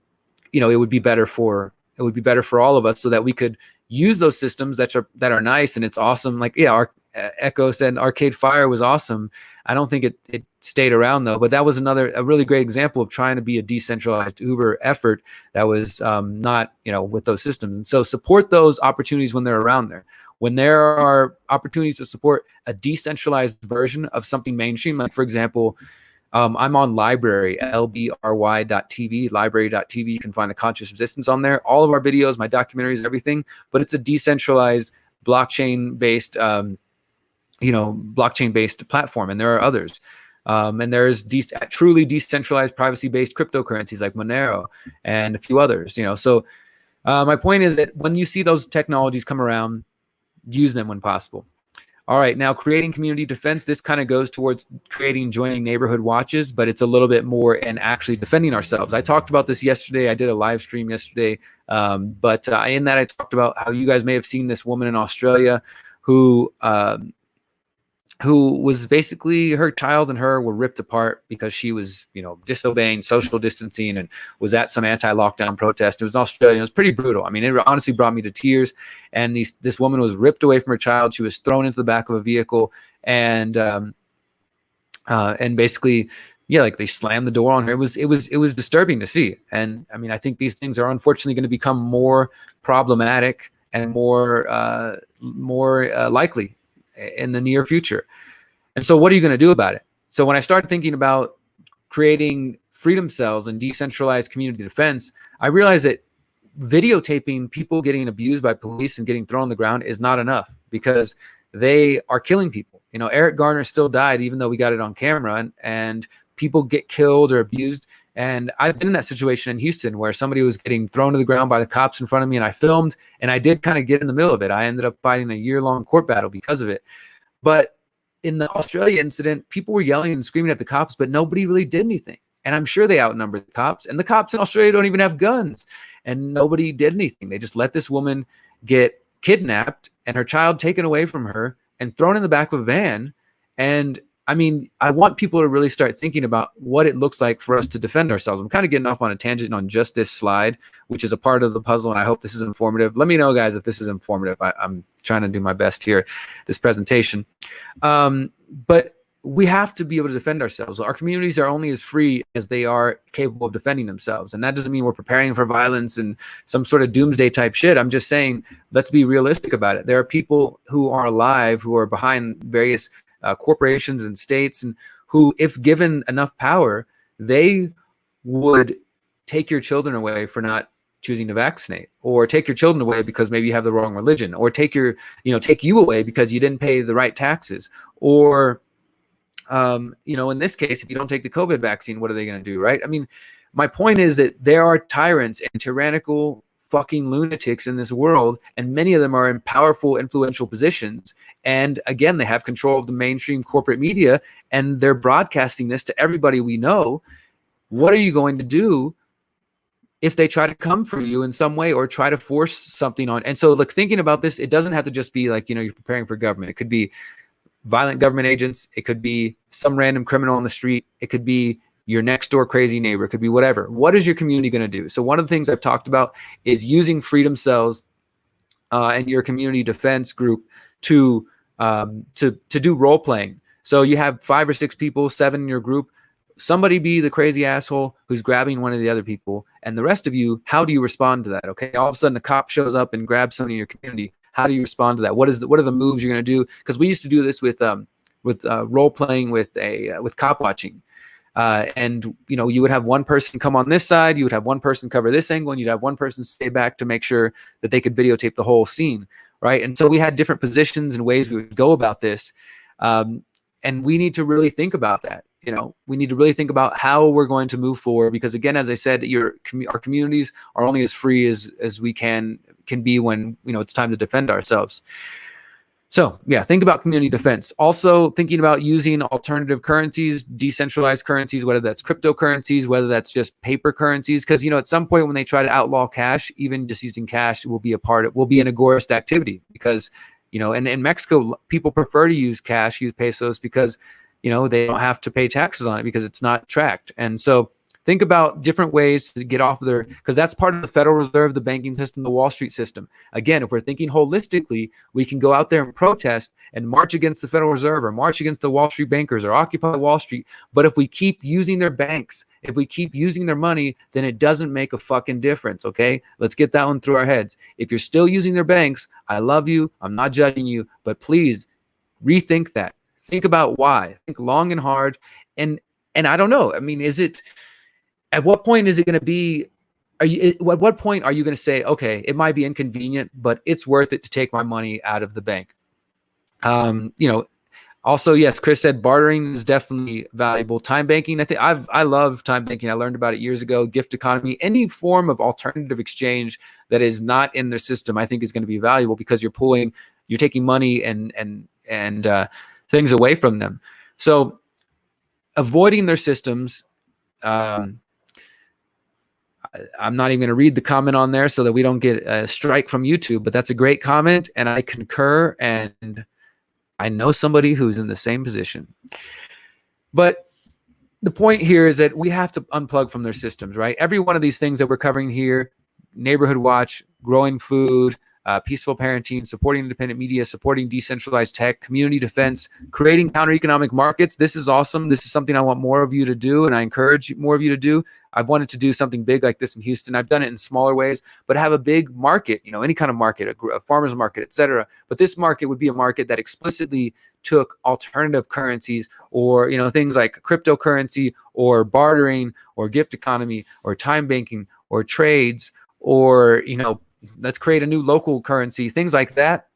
would be better for all of us, so that we could use those systems that are nice and it's awesome. Like, yeah, Echo said Arcade Fire was awesome. I don't think it stayed around though, but that was a really great example of trying to be a decentralized Uber effort that was not, with those systems. And so support those opportunities when they're around there. When there are opportunities to support a decentralized version of something mainstream, like, for example, I'm on Library, lbry.tv, library.tv. You can find the Conscious Resistance on there. All of our videos, my documentaries, everything, but it's a decentralized blockchain-based blockchain-based platform, and there are others. And there's truly decentralized privacy-based cryptocurrencies like Monero and a few others. So my point is that when you see those technologies come around, use them when possible. All right, now creating community defense. This kind of goes towards joining neighborhood watches, but it's a little bit more in actually defending ourselves. I talked about this yesterday. I did a live stream yesterday, but in that I talked about how you guys may have seen this woman in Australia who was basically, her child and her were ripped apart because she was, disobeying social distancing and was at some anti-lockdown protest. It was Australia. It was pretty brutal. I mean, it honestly brought me to tears. And this woman was ripped away from her child. She was thrown into the back of a vehicle, and basically, yeah, like they slammed the door on her. It was disturbing to see. And I mean, I think these things are unfortunately going to become more problematic and more likely in the near future. And so what are you going to do about it? So when I started thinking about creating freedom cells and decentralized community defense, I realized that videotaping people getting abused by police and getting thrown on the ground is not enough, because they are killing people. Eric Garner still died even though we got it on camera, and people get killed or abused. And I've been in that situation in Houston where somebody was getting thrown to the ground by the cops in front of me, and I filmed, and I did kind of get in the middle of it. I ended up fighting a year-long court battle because of it. But in the Australia incident, people were yelling and screaming at the cops, but nobody really did anything. And I'm sure they outnumbered the cops, and the cops in Australia don't even have guns, and nobody did anything. They just let this woman get kidnapped and her child taken away from her and thrown in the back of a van. And I mean, I want people to really start thinking about what it looks like for us to defend ourselves. I'm kind of getting off on a tangent on just this slide, which is a part of the puzzle, and I hope this is informative. Let me know, guys, if this is informative. I'm trying to do my best here, this presentation. But we have to be able to defend ourselves. Our communities are only as free as they are capable of defending themselves. And that doesn't mean we're preparing for violence and some sort of doomsday type shit. I'm just saying, let's be realistic about it. There are people who are alive, who are behind various corporations and states, and who, if given enough power, they would take your children away for not choosing to vaccinate, or take your children away because maybe you have the wrong religion, or take you away because you didn't pay the right taxes, or In this case, if you don't take the COVID vaccine, what are they going to do, right? I mean, my point is that there are tyrants and tyrannical fucking lunatics in this world, and many of them are in powerful, influential positions. And again, they have control of the mainstream corporate media, and they're broadcasting this to everybody we know. What are you going to do if they try to come for you in some way or try to force something on? And so, look, thinking about this, it doesn't have to just be like, you're preparing for government. It could be violent government agents. It could be some random criminal on the street. It could be your next door crazy neighbor. It could be whatever. What is your community going to do? So one of the things I've talked about is using freedom cells and your community defense group to do role playing. So you have 5 or 6 people, 7 in your group. Somebody be the crazy asshole who's grabbing one of the other people, and the rest of you, how do you respond to that? Okay, all of a sudden a cop shows up and grabs somebody in your community. How do you respond to that? What are the moves you're going to do? Because we used to do this with role playing with cop watching, and you would have one person come on this side, you would have one person cover this angle, and you'd have one person stay back to make sure that they could videotape the whole scene, right? And so we had different positions and ways we would go about this, and we need to really think about that. We need to really think about how we're going to move forward, because again, as I said, our communities are only as free as we can be when it's time to defend ourselves. So yeah, think about community defense. Also thinking about using alternative currencies, decentralized currencies, whether that's cryptocurrencies, whether that's just paper currencies, because at some point when they try to outlaw cash, even just using cash will be an agorist activity, because and in Mexico people prefer to use cash, use pesos, because they don't have to pay taxes on it because it's not tracked. And so think about different ways to get off of because that's part of the Federal Reserve, the banking system, the Wall Street system. Again, if we're thinking holistically, we can go out there and protest and march against the Federal Reserve or march against the Wall Street bankers or occupy Wall Street. But if we keep using their banks, if we keep using their money, then it doesn't make a fucking difference, okay? Let's get that one through our heads. If you're still using their banks, I love you. I'm not judging you, but please rethink that. Think about why. Think long and hard. And I don't know. I mean, at what point is it going to be? At what point are you going to say, okay, it might be inconvenient, but it's worth it to take my money out of the bank? Also, yes, Chris said bartering is definitely valuable. Time banking, I love time banking. I learned about it years ago. Gift economy, any form of alternative exchange that is not in their system, I think is going to be valuable, because you're taking money and things away from them. So avoiding their systems. I'm not even going to read the comment on there so that we don't get a strike from YouTube, but that's a great comment, and I concur, and I know somebody who's in the same position. But the point here is that we have to unplug from their systems, right? Every one of these things that we're covering here, neighborhood watch, growing food, peaceful parenting, supporting independent media, supporting decentralized tech, community defense, creating counter-economic markets. This is awesome. This is something I want more of you to do, and I encourage more of you to do. I've wanted to do something big like this in Houston. I've done it in smaller ways, but have a big market, any kind of market, a farmer's market, etc. But this market would be a market that explicitly took alternative currencies, or things like cryptocurrency or bartering or gift economy or time banking or trades, or let's create a new local currency, things like that.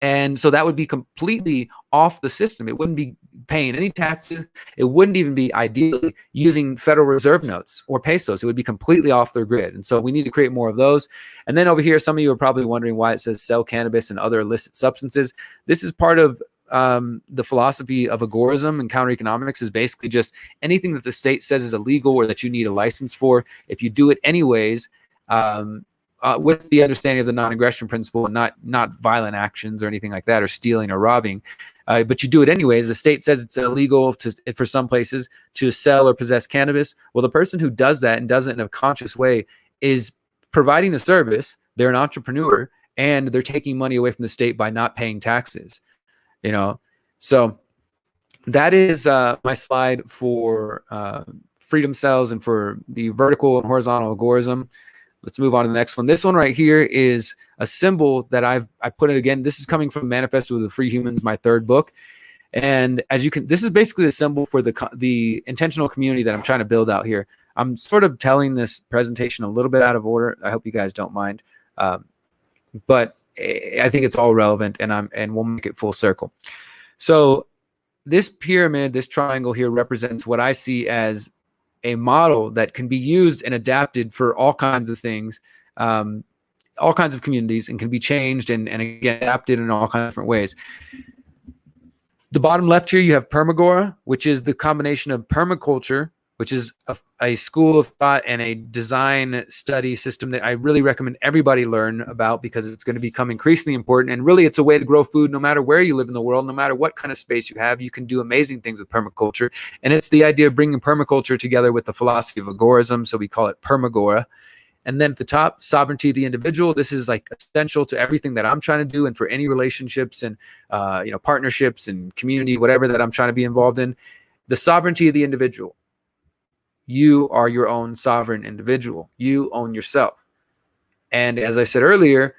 And so that would be completely off the system. It wouldn't be paying any taxes. It wouldn't even be ideally using Federal Reserve notes or pesos. It would be completely off their grid. And so we need to create more of those. And then over here, some of you are probably wondering why it says sell cannabis and other illicit substances. This is part of the philosophy of agorism and counter-economics, is basically just anything that the state says is illegal or that you need a license for. If you do it anyways, with the understanding of the non-aggression principle and not violent actions or anything like that, or stealing or robbing, but you do it anyways. The state says it's illegal for some places to sell or possess cannabis. Well, the person who does that and does it in a conscious way is providing a service. They're an entrepreneur, and they're taking money away from the state by not paying taxes. So that is my slide for freedom cells and for the vertical and horizontal agorism. Let's move on to the next one. This one right here is a symbol that I put it again. This is coming from Manifesto of the Free Humans, my 3rd book. And as you can, this is basically the symbol for the intentional community that I'm trying to build out here. I'm sort of telling this presentation a little bit out of order. I hope you guys don't mind. But I think it's all relevant, and we'll make it full circle. So this pyramid, this triangle here represents what I see as a model that can be used and adapted for all kinds of things, all kinds of communities, and can be changed and again, adapted in all kinds of different ways. The bottom left here, you have Permagora, which is the combination of permaculture, which is a school of thought and a design study system that I really recommend everybody learn about, because it's going to become increasingly important. And really, it's a way to grow food no matter where you live in the world, no matter what kind of space you have. You can do amazing things with permaculture. And it's the idea of bringing permaculture together with the philosophy of agorism. So we call it Permagora. And then at the top, sovereignty of the individual. This is like essential to everything that I'm trying to do, and for any relationships and partnerships and community, whatever that I'm trying to be involved in. The sovereignty of the individual. You are your own sovereign individual. You own yourself. And as I said earlier,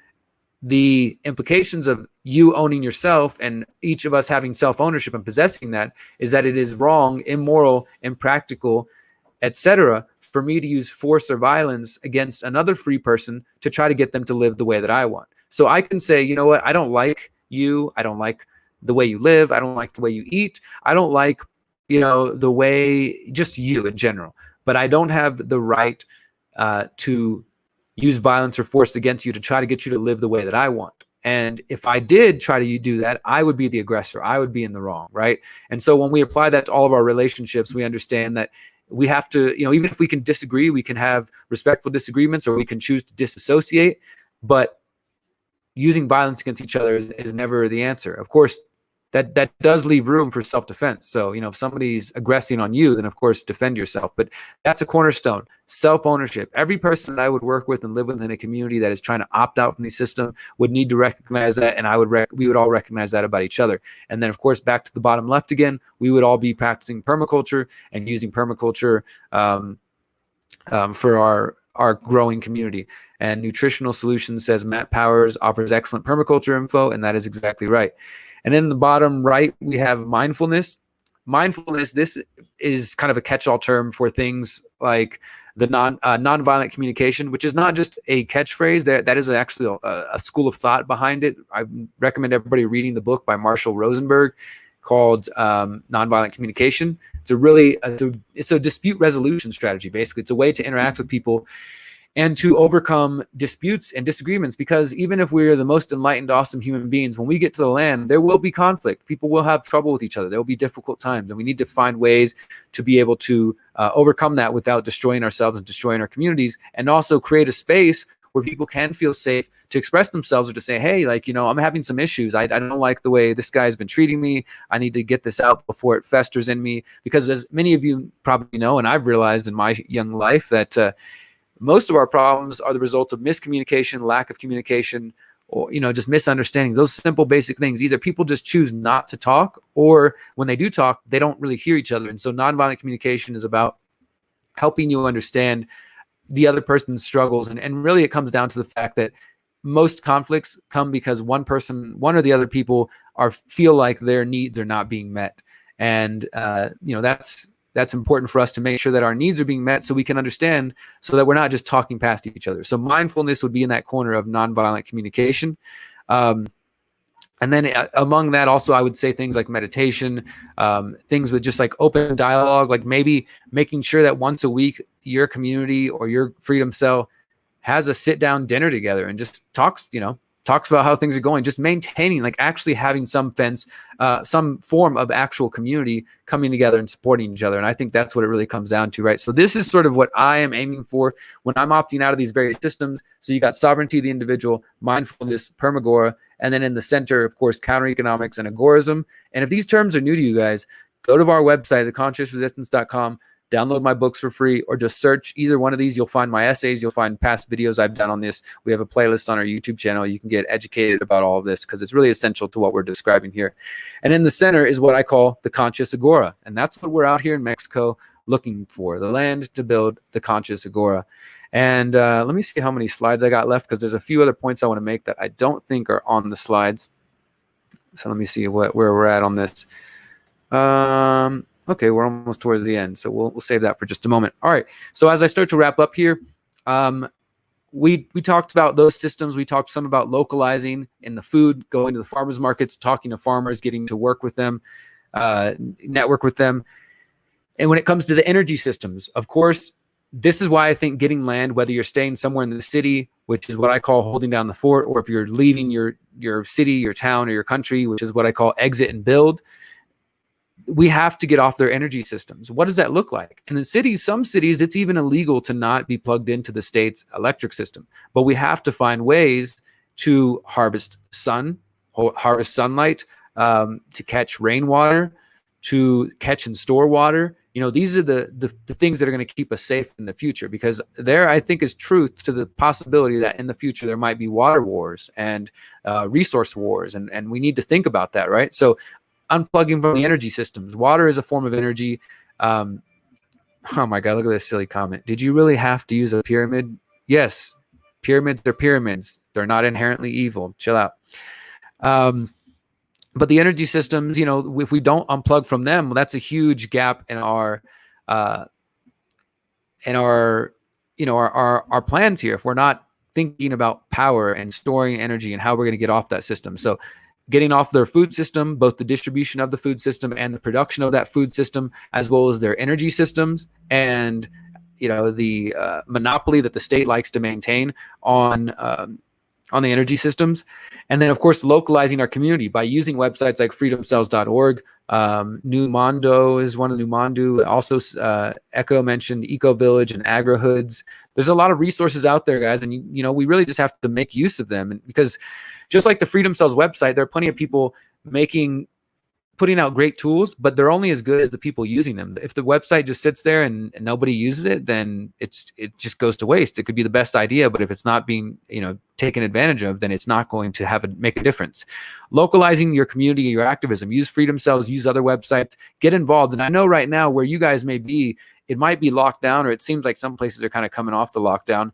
the implications of you owning yourself and each of us having self-ownership and possessing that is that it is wrong, immoral, impractical, etc., for me to use force or violence against another free person to try to get them to live the way that I want. So I can say, you know what, I don't like you. I don't like the way you live. I don't like the way you eat. I don't like, the way, just you in general. But I don't have the right to use violence or force against you to try to get you to live the way that I want. And if I did try to do that, I would be the aggressor. I would be in the wrong, right? And so when we apply that to all of our relationships, we understand that we have to, even if we can disagree, we can have respectful disagreements, or we can choose to disassociate. But using violence against each other is never the answer. Of course, that does leave room for self-defense. So, if somebody's aggressing on you, then of course defend yourself. But that's a cornerstone. Self-ownership. Every person that I would work with and live with in a community that is trying to opt out from the system would need to recognize that, and we would all recognize that about each other. And then, of course, back to the bottom left again, we would all be practicing permaculture and using permaculture for our growing community. And Nutritional Solutions says Matt Powers offers excellent permaculture info, and that is exactly right. And then in the bottom right, we have mindfulness. Mindfulness, this is kind of a catch-all term for things like the nonviolent communication, which is not just a catchphrase. That is actually a school of thought behind it. I recommend everybody reading the book by Marshall Rosenberg called Nonviolent Communication. It's a dispute resolution strategy. Basically, it's a way to interact with people and to overcome disputes and disagreements, because even if we're the most enlightened, awesome human beings, when we get to the land, there will be conflict. People will have trouble with each other. There will be difficult times, and we need to find ways to be able to overcome that without destroying ourselves and destroying our communities, and also create a space where people can feel safe to express themselves, or to say, hey, I'm having some issues. I don't like the way this guy's been treating me. I need to get this out before it festers in me. Because as many of you probably know, and I've realized in my young life, that most of our problems are the result of miscommunication, lack of communication, or just misunderstanding. Those simple, basic things. Either people just choose not to talk, or when they do talk, they don't really hear each other. And so nonviolent communication is about helping you understand the other person's struggles. And really it comes down to the fact that most conflicts come because one or the other people feel like their needs are not being met. And that's important for us to make sure that our needs are being met, so we can understand, so that we're not just talking past each other. So mindfulness would be in that corner of nonviolent communication. And then among that also, I would say things like meditation, things with just like open dialogue, like maybe making sure that once a week your community or your freedom cell has a sit down dinner together and just talks about how things are going, just maintaining, like actually having some form of actual community coming together and supporting each other. And I think that's what it really comes down to, right? So this is sort of what I am aiming for when I'm opting out of these various systems. So you got sovereignty of the individual, mindfulness, permagora, and then in the center, of course, counter economics and agorism. And if these terms are new to you guys, go to our website, theconsciousresistance.com, download my books for free, or just search either one of these. You'll find my essays. You'll find past videos I've done on this. We have a playlist on our YouTube channel. You can get educated about all of this, because it's really essential to what we're describing here. And in the center is what I call the conscious agora. And that's what we're out here in Mexico looking for, the land to build the conscious agora. And let me see how many slides I got left, because there's a few other points I want to make that I don't think are on the slides. So let me see where we're at on this. Okay, we're almost towards the end, so we'll save that for just a moment. All right, so as I start to wrap up here, we talked about those systems. We talked some about localizing in the food, going to the farmers markets, talking to farmers, getting to work with them. network with them. And when it comes to the energy systems, of course, this is why I think getting land, whether you're staying somewhere in the city, which is what I call holding down the fort, or if you're leaving your city, your town, or your country, which is what I call exit and build, we have to get off their energy systems. What does that look like? In the cities, some cities, it's even illegal to not be plugged into the state's electric system. But we have to find ways to harvest sunlight, to catch rainwater, to catch and store water. These are the things that are going to keep us safe in the future, because there, I think, is truth to the possibility that in the future there might be water wars and resource wars. And we need to think about that, right? So unplugging from the energy systems. Water is a form of energy. Oh my God, look at this silly comment. Did you really have to use a pyramid? Yes, pyramids are pyramids. They're not inherently evil. Chill out. But the energy systems, if we don't unplug from them, well, that's a huge gap in our plans here. If we're not thinking about power and storing energy and how we're going to get off that system. So getting off their food system, both the distribution of the food system and the production of that food system, as well as their energy systems, and the monopoly that the state likes to maintain on the energy systems. And then, of course, localizing our community by using websites like freedomcells.org. New Mondo is one of New Mondo. Also, Echo mentioned Eco Village and Agro Hoods. There's a lot of resources out there, guys, and we really just have to make use of them. And because just like the Freedom Cells website, there are plenty of people putting out great tools, but they're only as good as the people using them. If the website just sits there and nobody uses it, then it just goes to waste. It could be the best idea, but if it's not being taken advantage of, then it's not going to make a difference. Localizing your community, your activism, use Freedom Cells, use other websites, get involved. And I know right now where you guys may be, it might be locked down, or it seems like some places are kind of coming off the lockdown.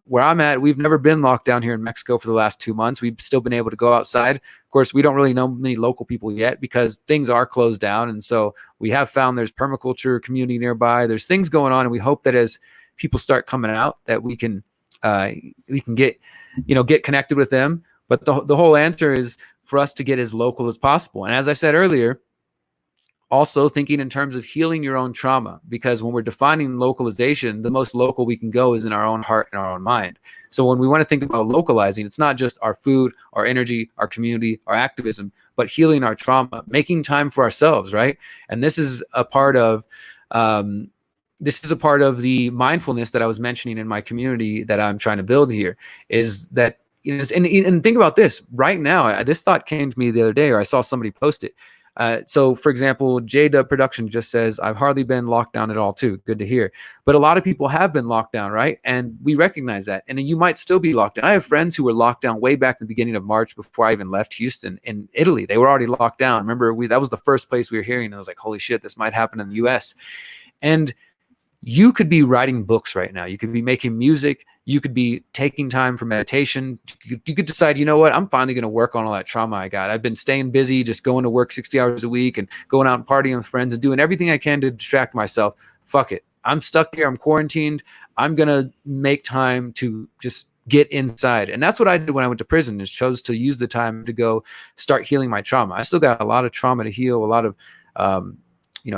Where I'm at, we've never been locked down here in Mexico for the last 2 months. We've still been able to go outside. Of course, we don't really know many local people yet because things are closed down. And so we have found there's permaculture community nearby. There's things going on. And we hope that as people start coming out, that we can get connected with them. But the whole answer is for us to get as local as possible. And as I said earlier, also thinking in terms of healing your own trauma, because when we're defining localization, the most local we can go is in our own heart and our own mind. So when we want to think about localizing, it's not just our food, our energy, our community, our activism, but healing our trauma, making time for ourselves, right? And this is a part of the mindfulness that I was mentioning in my community that I'm trying to build here, is that, and think about this right now. This thought came to me the other day, or I saw somebody post it. So, for example, J-Dub Production just says, I've hardly been locked down at all, too. Good to hear. But a lot of people have been locked down, right? And we recognize that. And you might still be locked down. I have friends who were locked down way back in the beginning of March before I even left Houston. In Italy, they were already locked down. Remember, that was the first place we were hearing. And I was like, holy shit, this might happen in the U.S. And you could be writing books right now. You could be making music. You could be taking time for meditation. You could decide, you know what, I'm finally going to work on all that trauma I got. I've been staying busy, just going to work 60 hours a week and going out and partying with friends and doing everything I can to distract myself. Fuck it. I'm stuck here. I'm quarantined. I'm going to make time to just get inside. And that's what I did when I went to prison, is chose to use the time to go start healing my trauma. I still got a lot of trauma to heal, a lot of,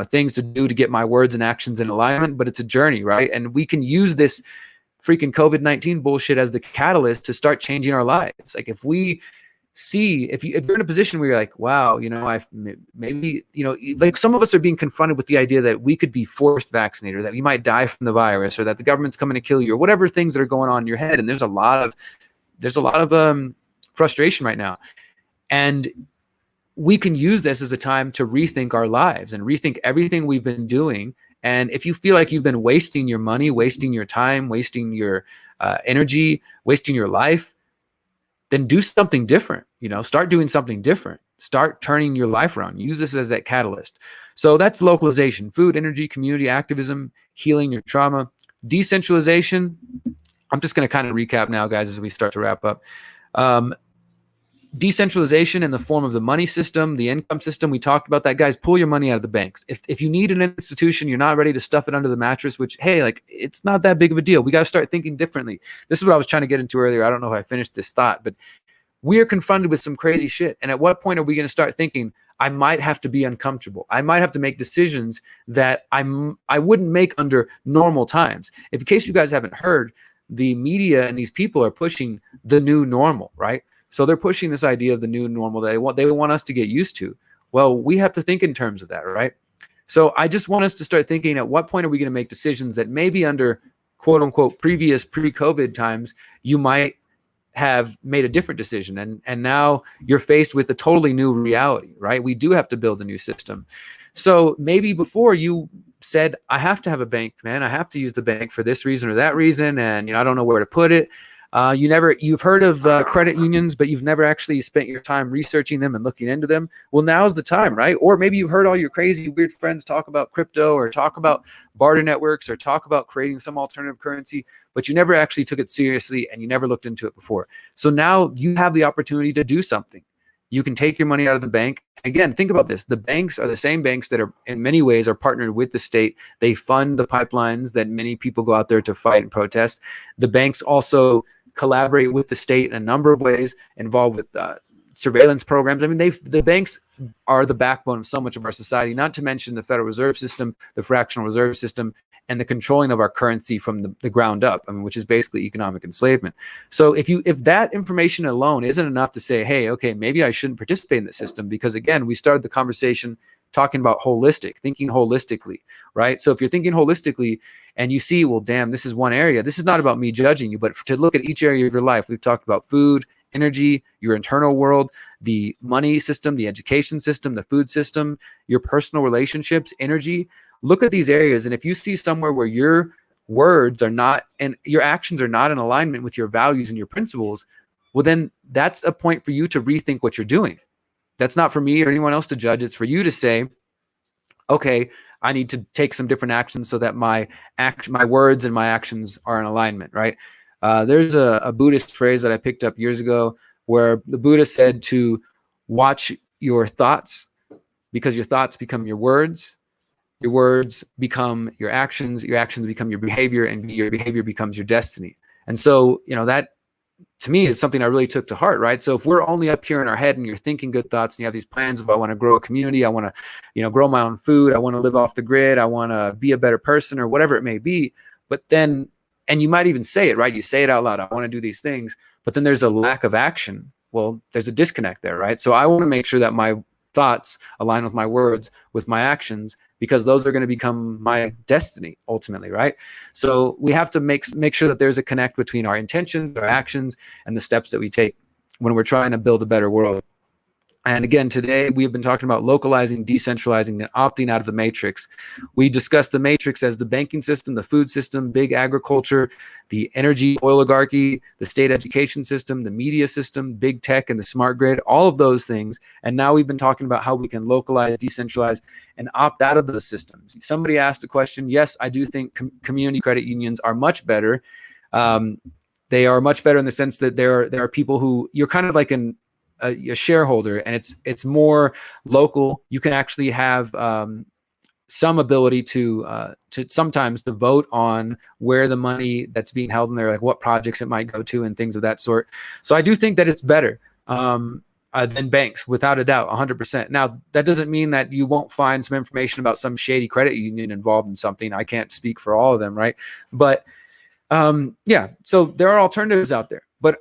things to do to get my words and actions in alignment, but it's a journey, right? And we can use this freaking COVID-19 bullshit as the catalyst to start changing our lives. Like if we see, if you're in a position where you're like, wow, like some of us are being confronted with the idea that we could be forced vaccinated, or that we might die from the virus, or that the government's coming to kill you, or whatever things that are going on in your head. And there's a lot of frustration right now. And we can use this as a time to rethink our lives and rethink everything we've been doing. And if you feel like you've been wasting your money, wasting your time, wasting your energy, wasting your life, then do something different. Start doing something different. Start turning your life around. Use this as that catalyst. So that's localization: food, energy, community, activism, healing your trauma. Decentralization, I'm just going to kind of recap now, guys, as we start to wrap up. Decentralization in the form of the money system, the income system. We talked about that, guys. Pull your money out of the banks. If you need an institution, you're not ready to stuff it under the mattress, which, hey, like, it's not that big of a deal. We got to start thinking differently. This is what I was trying to get into earlier. I don't know if I finished this thought, but we are confronted with some crazy shit. And at what point are we going to start thinking, I might have to be uncomfortable. I might have to make decisions that I wouldn't make under normal times. If in case you guys haven't heard, the media and these people are pushing the new normal, right? So they're pushing this idea of the new normal that they want us to get used to. Well, we have to think in terms of that, right? So I just want us to start thinking, at what point are we going to make decisions that maybe under quote unquote previous pre-COVID times, you might have made a different decision. And now you're faced with a totally new reality, right? We do have to build a new system. So maybe before you said, I have to have a bank, man. I have to use the bank for this reason or that reason. And, I don't know where to put it. You've heard of credit unions, but you've never actually spent your time researching them and looking into them. Well, now's the time, right? Or maybe you've heard all your crazy, weird friends talk about crypto or talk about barter networks or talk about creating some alternative currency, but you never actually took it seriously and you never looked into it before. So now you have the opportunity to do something. You can take your money out of the bank. Again, think about this. The banks are the same banks that are in many ways are partnered with the state. They fund the pipelines that many people go out there to fight and protest. The banks also collaborate with the state in a number of ways, involved with surveillance programs. I mean, the banks are the backbone of so much of our society, not to mention the Federal Reserve System, the fractional reserve system, and the controlling of our currency from the ground up, I mean, which is basically economic enslavement. So if that information alone isn't enough to say, hey, okay, maybe I shouldn't participate in the system, because again, we started the conversation talking about thinking holistically, right? So if you're thinking holistically and you see, well, damn, this is one area. This is not about me judging you, but to look at each area of your life. We've talked about food, energy, your internal world, the money system, the education system, the food system, your personal relationships, energy. Look at these areas. And if you see somewhere where your words are not and your actions are not in alignment with your values and your principles, well, then that's a point for you to rethink what you're doing. That's not for me or anyone else to judge. It's for you to say, okay, I need to take some different actions so that my words and my actions are in alignment, right? There's a Buddhist phrase that I picked up years ago where the Buddha said to watch your thoughts, because your thoughts become your words become your actions become your behavior, and your behavior becomes your destiny. And so, that to me is something I really took to heart, right? So if we're only up here in our head and you're thinking good thoughts and you have these plans of, I want to grow a community, I want to, grow my own food, I want to live off the grid, I want to be a better person or whatever it may be. But then, and you might even say it, right? You say it out loud, I want to do these things, but then there's a lack of action. Well, there's a disconnect there, right? So I want to make sure that my thoughts align with my words, with my actions, because those are going to become my destiny ultimately, right? So we have to make sure that there's a connect between our intentions, our actions, and the steps that we take when we're trying to build a better world. And again, today we have been talking about localizing, decentralizing, and opting out of the matrix. We discussed the matrix as the banking system, the food system, big agriculture, the energy oligarchy, the state education system, the media system, big tech, and the smart grid, all of those things. And now we've been talking about how we can localize, decentralize, and opt out of those systems. Somebody asked a question. Yes, I do think community credit unions are much better. They are much better in the sense that there are people who you're kind of like a shareholder, and it's more local. You can actually have some ability to sometimes to vote on where the money that's being held in there, like what projects it might go to and things of that sort. So I do think that it's better than banks, without a doubt, 100%. Now, that doesn't mean that you won't find some information about some shady credit union involved in something. I can't speak for all of them, right? But yeah, so there are alternatives out there. But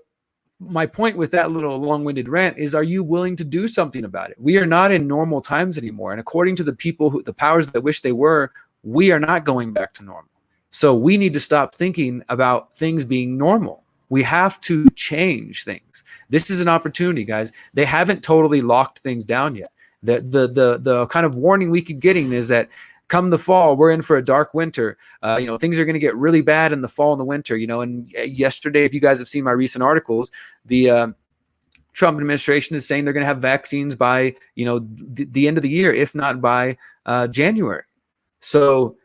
my point with that little long-winded rant is, are you willing to do something about it? We are not in normal times anymore. And according to the people the powers that wish they were, we are not going back to normal. So we need to stop thinking about things being normal. We have to change things. This is an opportunity, guys. They haven't totally locked things down yet. The kind of warning we keep getting is that come the fall, we're in for a dark winter. Things are going to get really bad in the fall and the winter. And yesterday, if you guys have seen my recent articles, the Trump administration is saying they're going to have vaccines by the end of the year, if not by January. So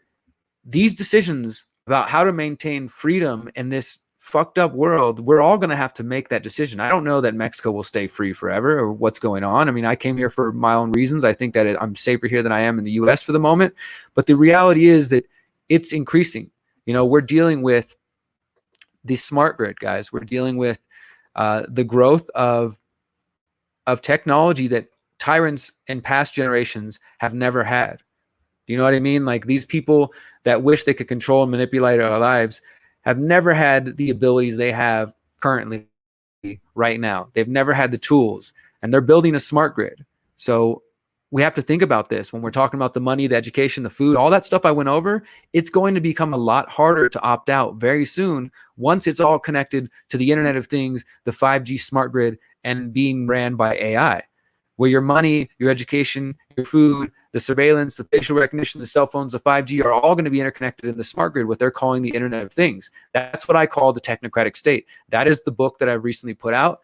these decisions about how to maintain freedom in this fucked up world, we're all going to have to make that decision. I don't know that Mexico will stay free forever or what's going on. I mean, I came here for my own reasons. I think that I'm safer here than I am in the US for the moment. But the reality is that it's increasing. We're dealing with the smart grid, guys. We're dealing with the growth of technology that tyrants in past generations have never had. Do you know what I mean? Like, these people that wish they could control and manipulate our lives have never had the abilities they have currently right now. They've never had the tools, and they're building a smart grid. So we have to think about this when we're talking about the money, the education, the food, all that stuff I went over. It's going to become a lot harder to opt out very soon once it's all connected to the Internet of Things, the 5G smart grid, and being ran by AI, where your money, your education, your food, the surveillance, the facial recognition, the cell phones, the 5G are all going to be interconnected in the smart grid, what they're calling the Internet of Things. That's what I call the technocratic state. That is the book that I've recently put out.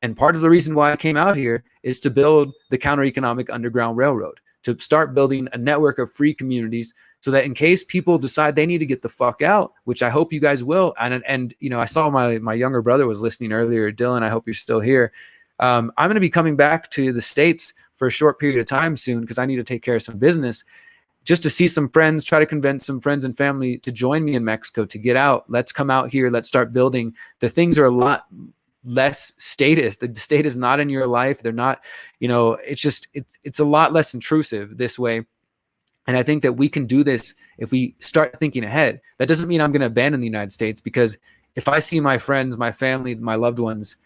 And part of the reason why I came out here is to build the counter-economic underground railroad, to start building a network of free communities so that in case people decide they need to get the fuck out, which I hope you guys will. And you know, I saw my younger brother was listening earlier. Dylan, I hope you're still here. I'm going to be coming back to the States for a short period of time soon because I need to take care of some business, just to see some friends, try to convince some friends and family to join me in Mexico, to get out. Let's come out here. Let's start building. The things are a lot less statist. The state is not in your life. They're not, you know, it's a lot less intrusive this way. And I think that we can do this if we start thinking ahead. That doesn't mean I'm going to abandon the United States, because if I see my friends, my family, my loved ones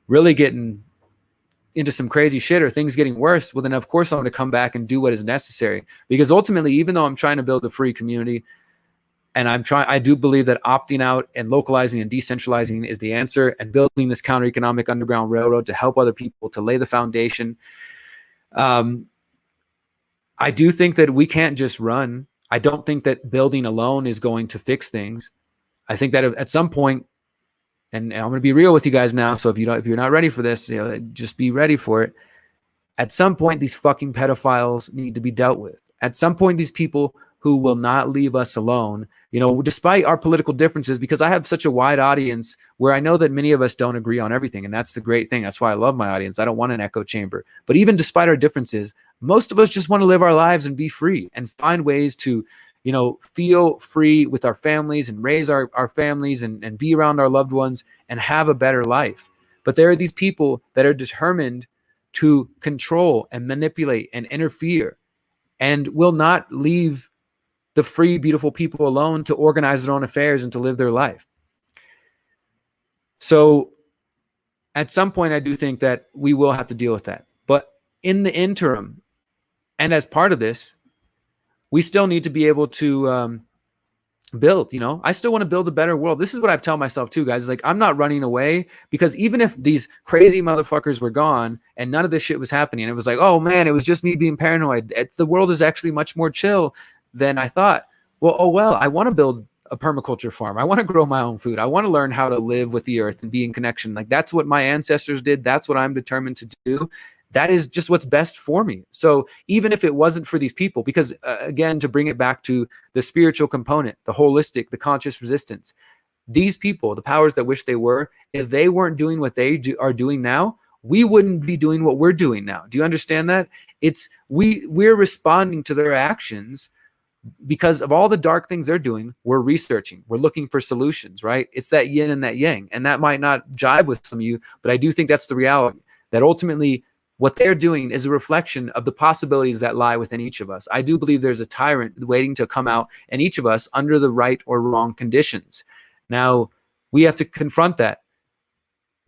really getting into some crazy shit or things getting worse, well, then of course I'm going to come back and do what is necessary. Because ultimately, even though I'm trying to build a free community, and I do believe that opting out and localizing and decentralizing is the answer, and building this counter-economic underground railroad to help other people, to lay the foundation. I do think that we can't just run. I don't think that building alone is going to fix things. I think that at some point, and I'm going to be real with you guys now, so if you're not ready for this, you know, just be ready for it. At some point, these fucking pedophiles need to be dealt with. At some point, these people who will not leave us alone, you know, despite our political differences, because I have such a wide audience where I know that many of us don't agree on everything. And that's the great thing. That's why I love my audience. I don't want an echo chamber. But even despite our differences, most of us just want to live our lives and be free and find ways to, you know, feel free with our families and raise our families and be around our loved ones and have a better life. But there are these people that are determined to control and manipulate and interfere, and will not leave the free, beautiful people alone to organize their own affairs and to live their life. So at some point, I do think that we will have to deal with that. But in the interim, and as part of this, we still need to be able to build, you know, I still want to build a better world. This is what I tell myself too, guys. It's like, I'm not running away, because even if these crazy motherfuckers were gone and none of this shit was happening, it was like, oh man, it was just me being paranoid. The world is actually much more chill than I thought. Well, I want to build a permaculture farm. I want to grow my own food. I want to learn how to live with the earth and be in connection. Like, that's what my ancestors did. That's what I'm determined to do. That is just what's best for me. So even if it wasn't for these people, because again, to bring it back to the spiritual component, the holistic, the conscious resistance, these people, the powers that wish they were, if they weren't doing what they are doing now, we wouldn't be doing what we're doing now. Do you understand that? We're responding to their actions because of all the dark things they're doing. We're researching, we're looking for solutions, right? It's that yin and that yang. And that might not jive with some of you, but I do think that's the reality, that ultimately what they're doing is a reflection of the possibilities that lie within each of us. I do believe there's a tyrant waiting to come out in each of us under the right or wrong conditions. Now, we have to confront that,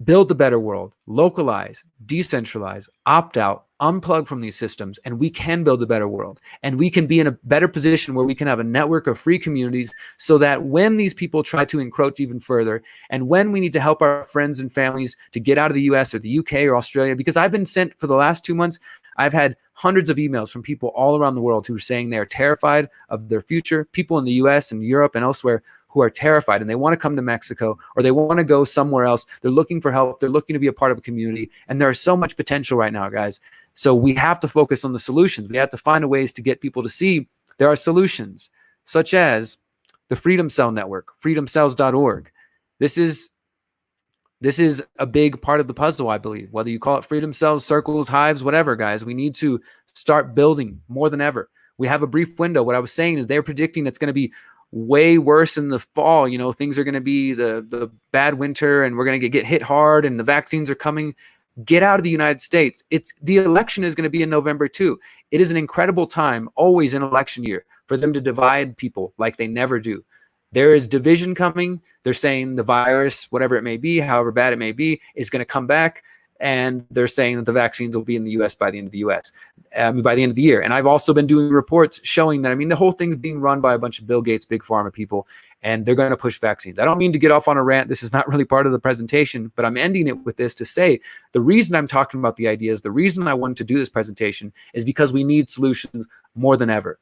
build the better world, localize, decentralize, opt out, unplug from these systems, and we can build a better world. And we can be in a better position where we can have a network of free communities, so that when these people try to encroach even further, and when we need to help our friends and families to get out of the US or the UK or Australia, because I've been sent for the last 2 months, I've had hundreds of emails from people all around the world who are saying they're terrified of their future, people in the US and Europe and elsewhere who are terrified, and they want to come to Mexico, or they want to go somewhere else. They're looking for help. They're looking to be a part of a community. And there is so much potential right now, guys. So we have to focus on the solutions. We have to find ways to get people to see there are solutions, such as the Freedom Cell Network, freedomcells.org. This is a big part of the puzzle, I believe. Whether you call it freedom cells, circles, hives, whatever, guys, we need to start building more than ever. We have a brief window. What I was saying is they're predicting it's going to be way worse in the fall. You know, things are going to be the bad winter, and we're going to get hit hard, and the vaccines are coming. Get out of the United States. The election is going to be in November too. It is an incredible time, always in election year, for them to divide people like they never do. There is division coming. They're saying the virus, whatever it may be, however bad it may be, is going to come back. And they're saying that the vaccines will be in the U.S. by the end of the year. And I've also been doing reports showing that, the whole thing's being run by a bunch of Bill Gates, big pharma people, and they're going to push vaccines. I don't mean to get off on a rant. This is not really part of the presentation, but I'm ending it with this to say the reason I'm talking about the ideas, the reason I wanted to do this presentation is because we need solutions more than ever.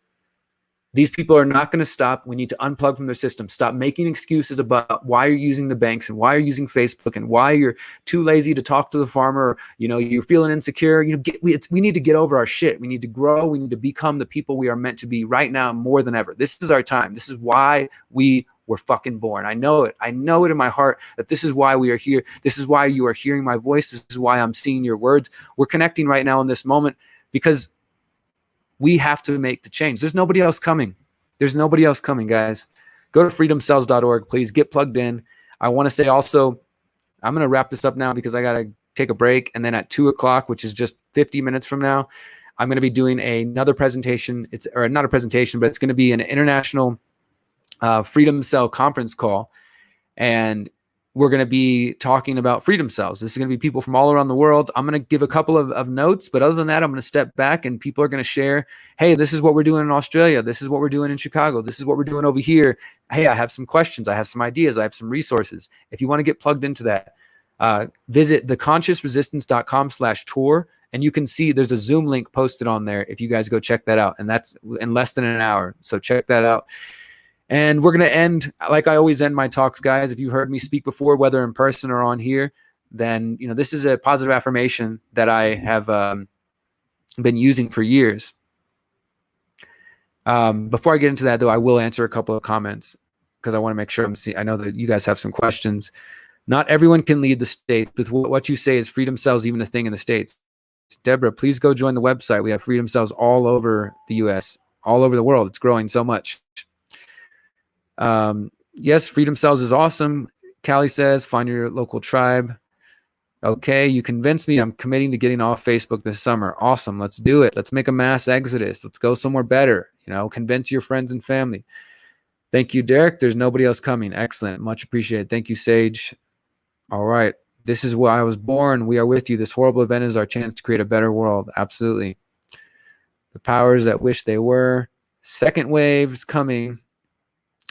These people are not going to stop. We need to unplug from their system. Stop making excuses about why you're using the banks and why you're using Facebook and why you're too lazy to talk to the farmer. Or, you're feeling insecure. We need to get over our shit. We need to grow. We need to become the people we are meant to be right now more than ever. This is our time. This is why we were fucking born. I know it. I know it in my heart that this is why we are here. This is why you are hearing my voice. This is why I'm seeing your words. We're connecting right now in this moment because we have to make the change. There's nobody else coming. There's nobody else coming, guys. Go to freedomcells.org, please. Get plugged in. I want to say also, I'm going to wrap this up now because I got to take a break. And then at 2 o'clock, which is just 50 minutes from now, I'm going to be doing another presentation. Or not a presentation, but it's going to be an international Freedom Cell conference call. And we're going to be talking about freedom cells. This is going to be people from all around the world. I'm going to give a couple of notes, but other than that, I'm going to step back and people are going to share, hey, this is what we're doing in Australia. This is what we're doing in Chicago. This is what we're doing over here. Hey, I have some questions. I have some ideas. I have some resources. If you want to get plugged into that, visit theconsciousresistance.com/tour. And you can see there's a Zoom link posted on there if you guys go check that out. And that's in less than an hour. So check that out. And we're going to end, like I always end my talks, guys. If you heard me speak before, whether in person or on here, then, this is a positive affirmation that I have been using for years. Before I get into that, though, I will answer a couple of comments because I want to make sure I know that you guys have some questions. Not everyone can lead the States. With what you say, is freedom cells even a thing in the States? Deborah, please go join the website. We have freedom cells all over the U.S., all over the world. It's growing so much. Yes, freedom cells is awesome. Callie says, find your local tribe. Okay, you convinced me. I'm committing to getting off Facebook this summer. Awesome. Let's do it. Let's make a mass exodus. Let's go somewhere better. Convince your friends and family. Thank you, Derrick. There's nobody else coming. Excellent. Much appreciated. Thank you, Sage. All right. This is why I was born. We are with you. This horrible event is our chance to create a better world. Absolutely. The powers that wish they were. Second wave is coming.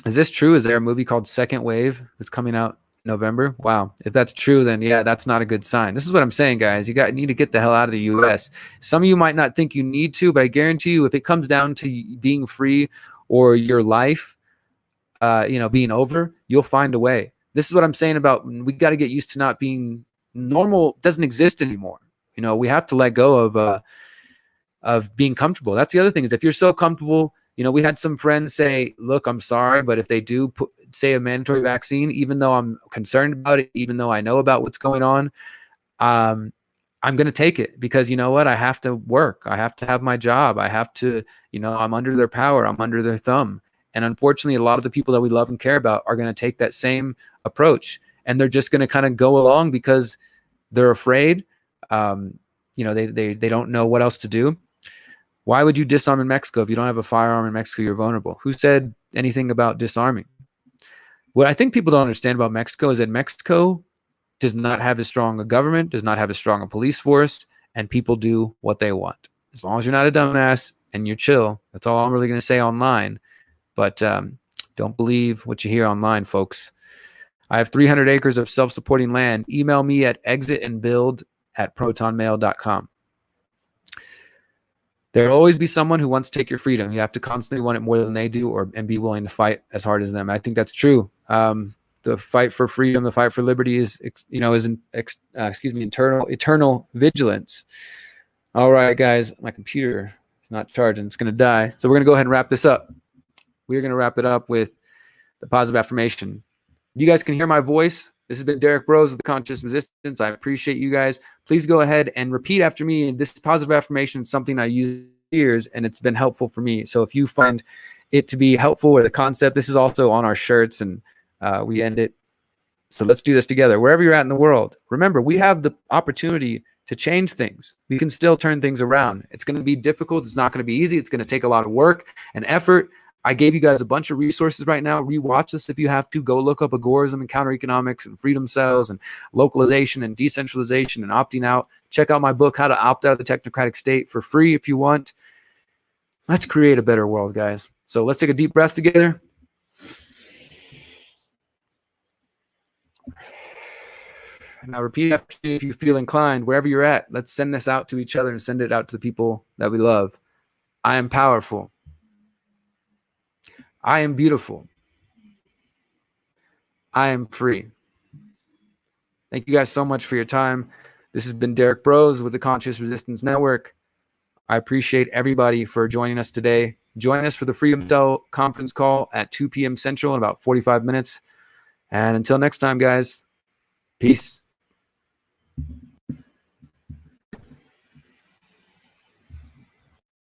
Is this true? Is there a movie called Second Wave that's coming out in November? Wow. If that's true, then yeah, that's not a good sign. This is what I'm saying, guys. You need to get the hell out of the U.S. Some of you might not think you need to, but I guarantee you if it comes down to being free or your life, being over, you'll find a way. This is what I'm saying about we got to get used to not being normal. Doesn't exist anymore. We have to let go of being comfortable. That's the other thing is if you're so comfortable. We had some friends say, look, I'm sorry, but if they do say a mandatory vaccine, even though I'm concerned about it, even though I know about what's going on, I'm going to take it because you know what? I have to work. I have to have my job. I have to, I'm under their power. I'm under their thumb. And unfortunately, a lot of the people that we love and care about are going to take that same approach. And they're just going to kind of go along because they're afraid. They don't know what else to do. Why would you disarm in Mexico? If you don't have a firearm in Mexico, you're vulnerable. Who said anything about disarming? What I think people don't understand about Mexico is that Mexico does not have as strong a government, does not have as strong a police force, and people do what they want. As long as you're not a dumbass and you're chill, that's all I'm really going to say online. But don't believe what you hear online, folks. I have 300 acres of self-supporting land. Email me at exitandbuild@protonmail.com. There will always be someone who wants to take your freedom. You have to constantly want it more than they do and be willing to fight as hard as them. I think that's true. The fight for freedom, the fight for liberty is eternal vigilance. All right, guys, my computer is not charging. It's going to die. So we're going to go ahead and wrap this up. We're going to wrap it up with the positive affirmation. You guys can hear my voice. This has been Derrick Broze of the Conscious Resistance. I appreciate you guys. Please go ahead and repeat after me. This positive affirmation is something I use for years, and it's been helpful for me. So if you find it to be helpful or the concept, this is also on our shirts, and we end it. So let's do this together. Wherever you're at in the world, remember, we have the opportunity to change things. We can still turn things around. It's going to be difficult. It's not going to be easy. It's going to take a lot of work and effort. I gave you guys a bunch of resources right now. Rewatch this if you have to. Go look up agorism and counter economics and freedom cells and localization and decentralization and opting out. Check out my book, How to Opt Out of the Technocratic State, for free if you want. Let's create a better world, guys. So let's take a deep breath together. Now repeat after me if you feel inclined, wherever you're at. Let's send this out to each other and send it out to the people that we love. I am powerful. I am beautiful. I am free. Thank you guys so much for your time. This has been Derrick Broze with the Conscious Resistance Network. I appreciate everybody for joining us today. Join us for the Freedom Cell conference call at 2 p.m. Central in about 45 minutes. And until next time, guys, peace.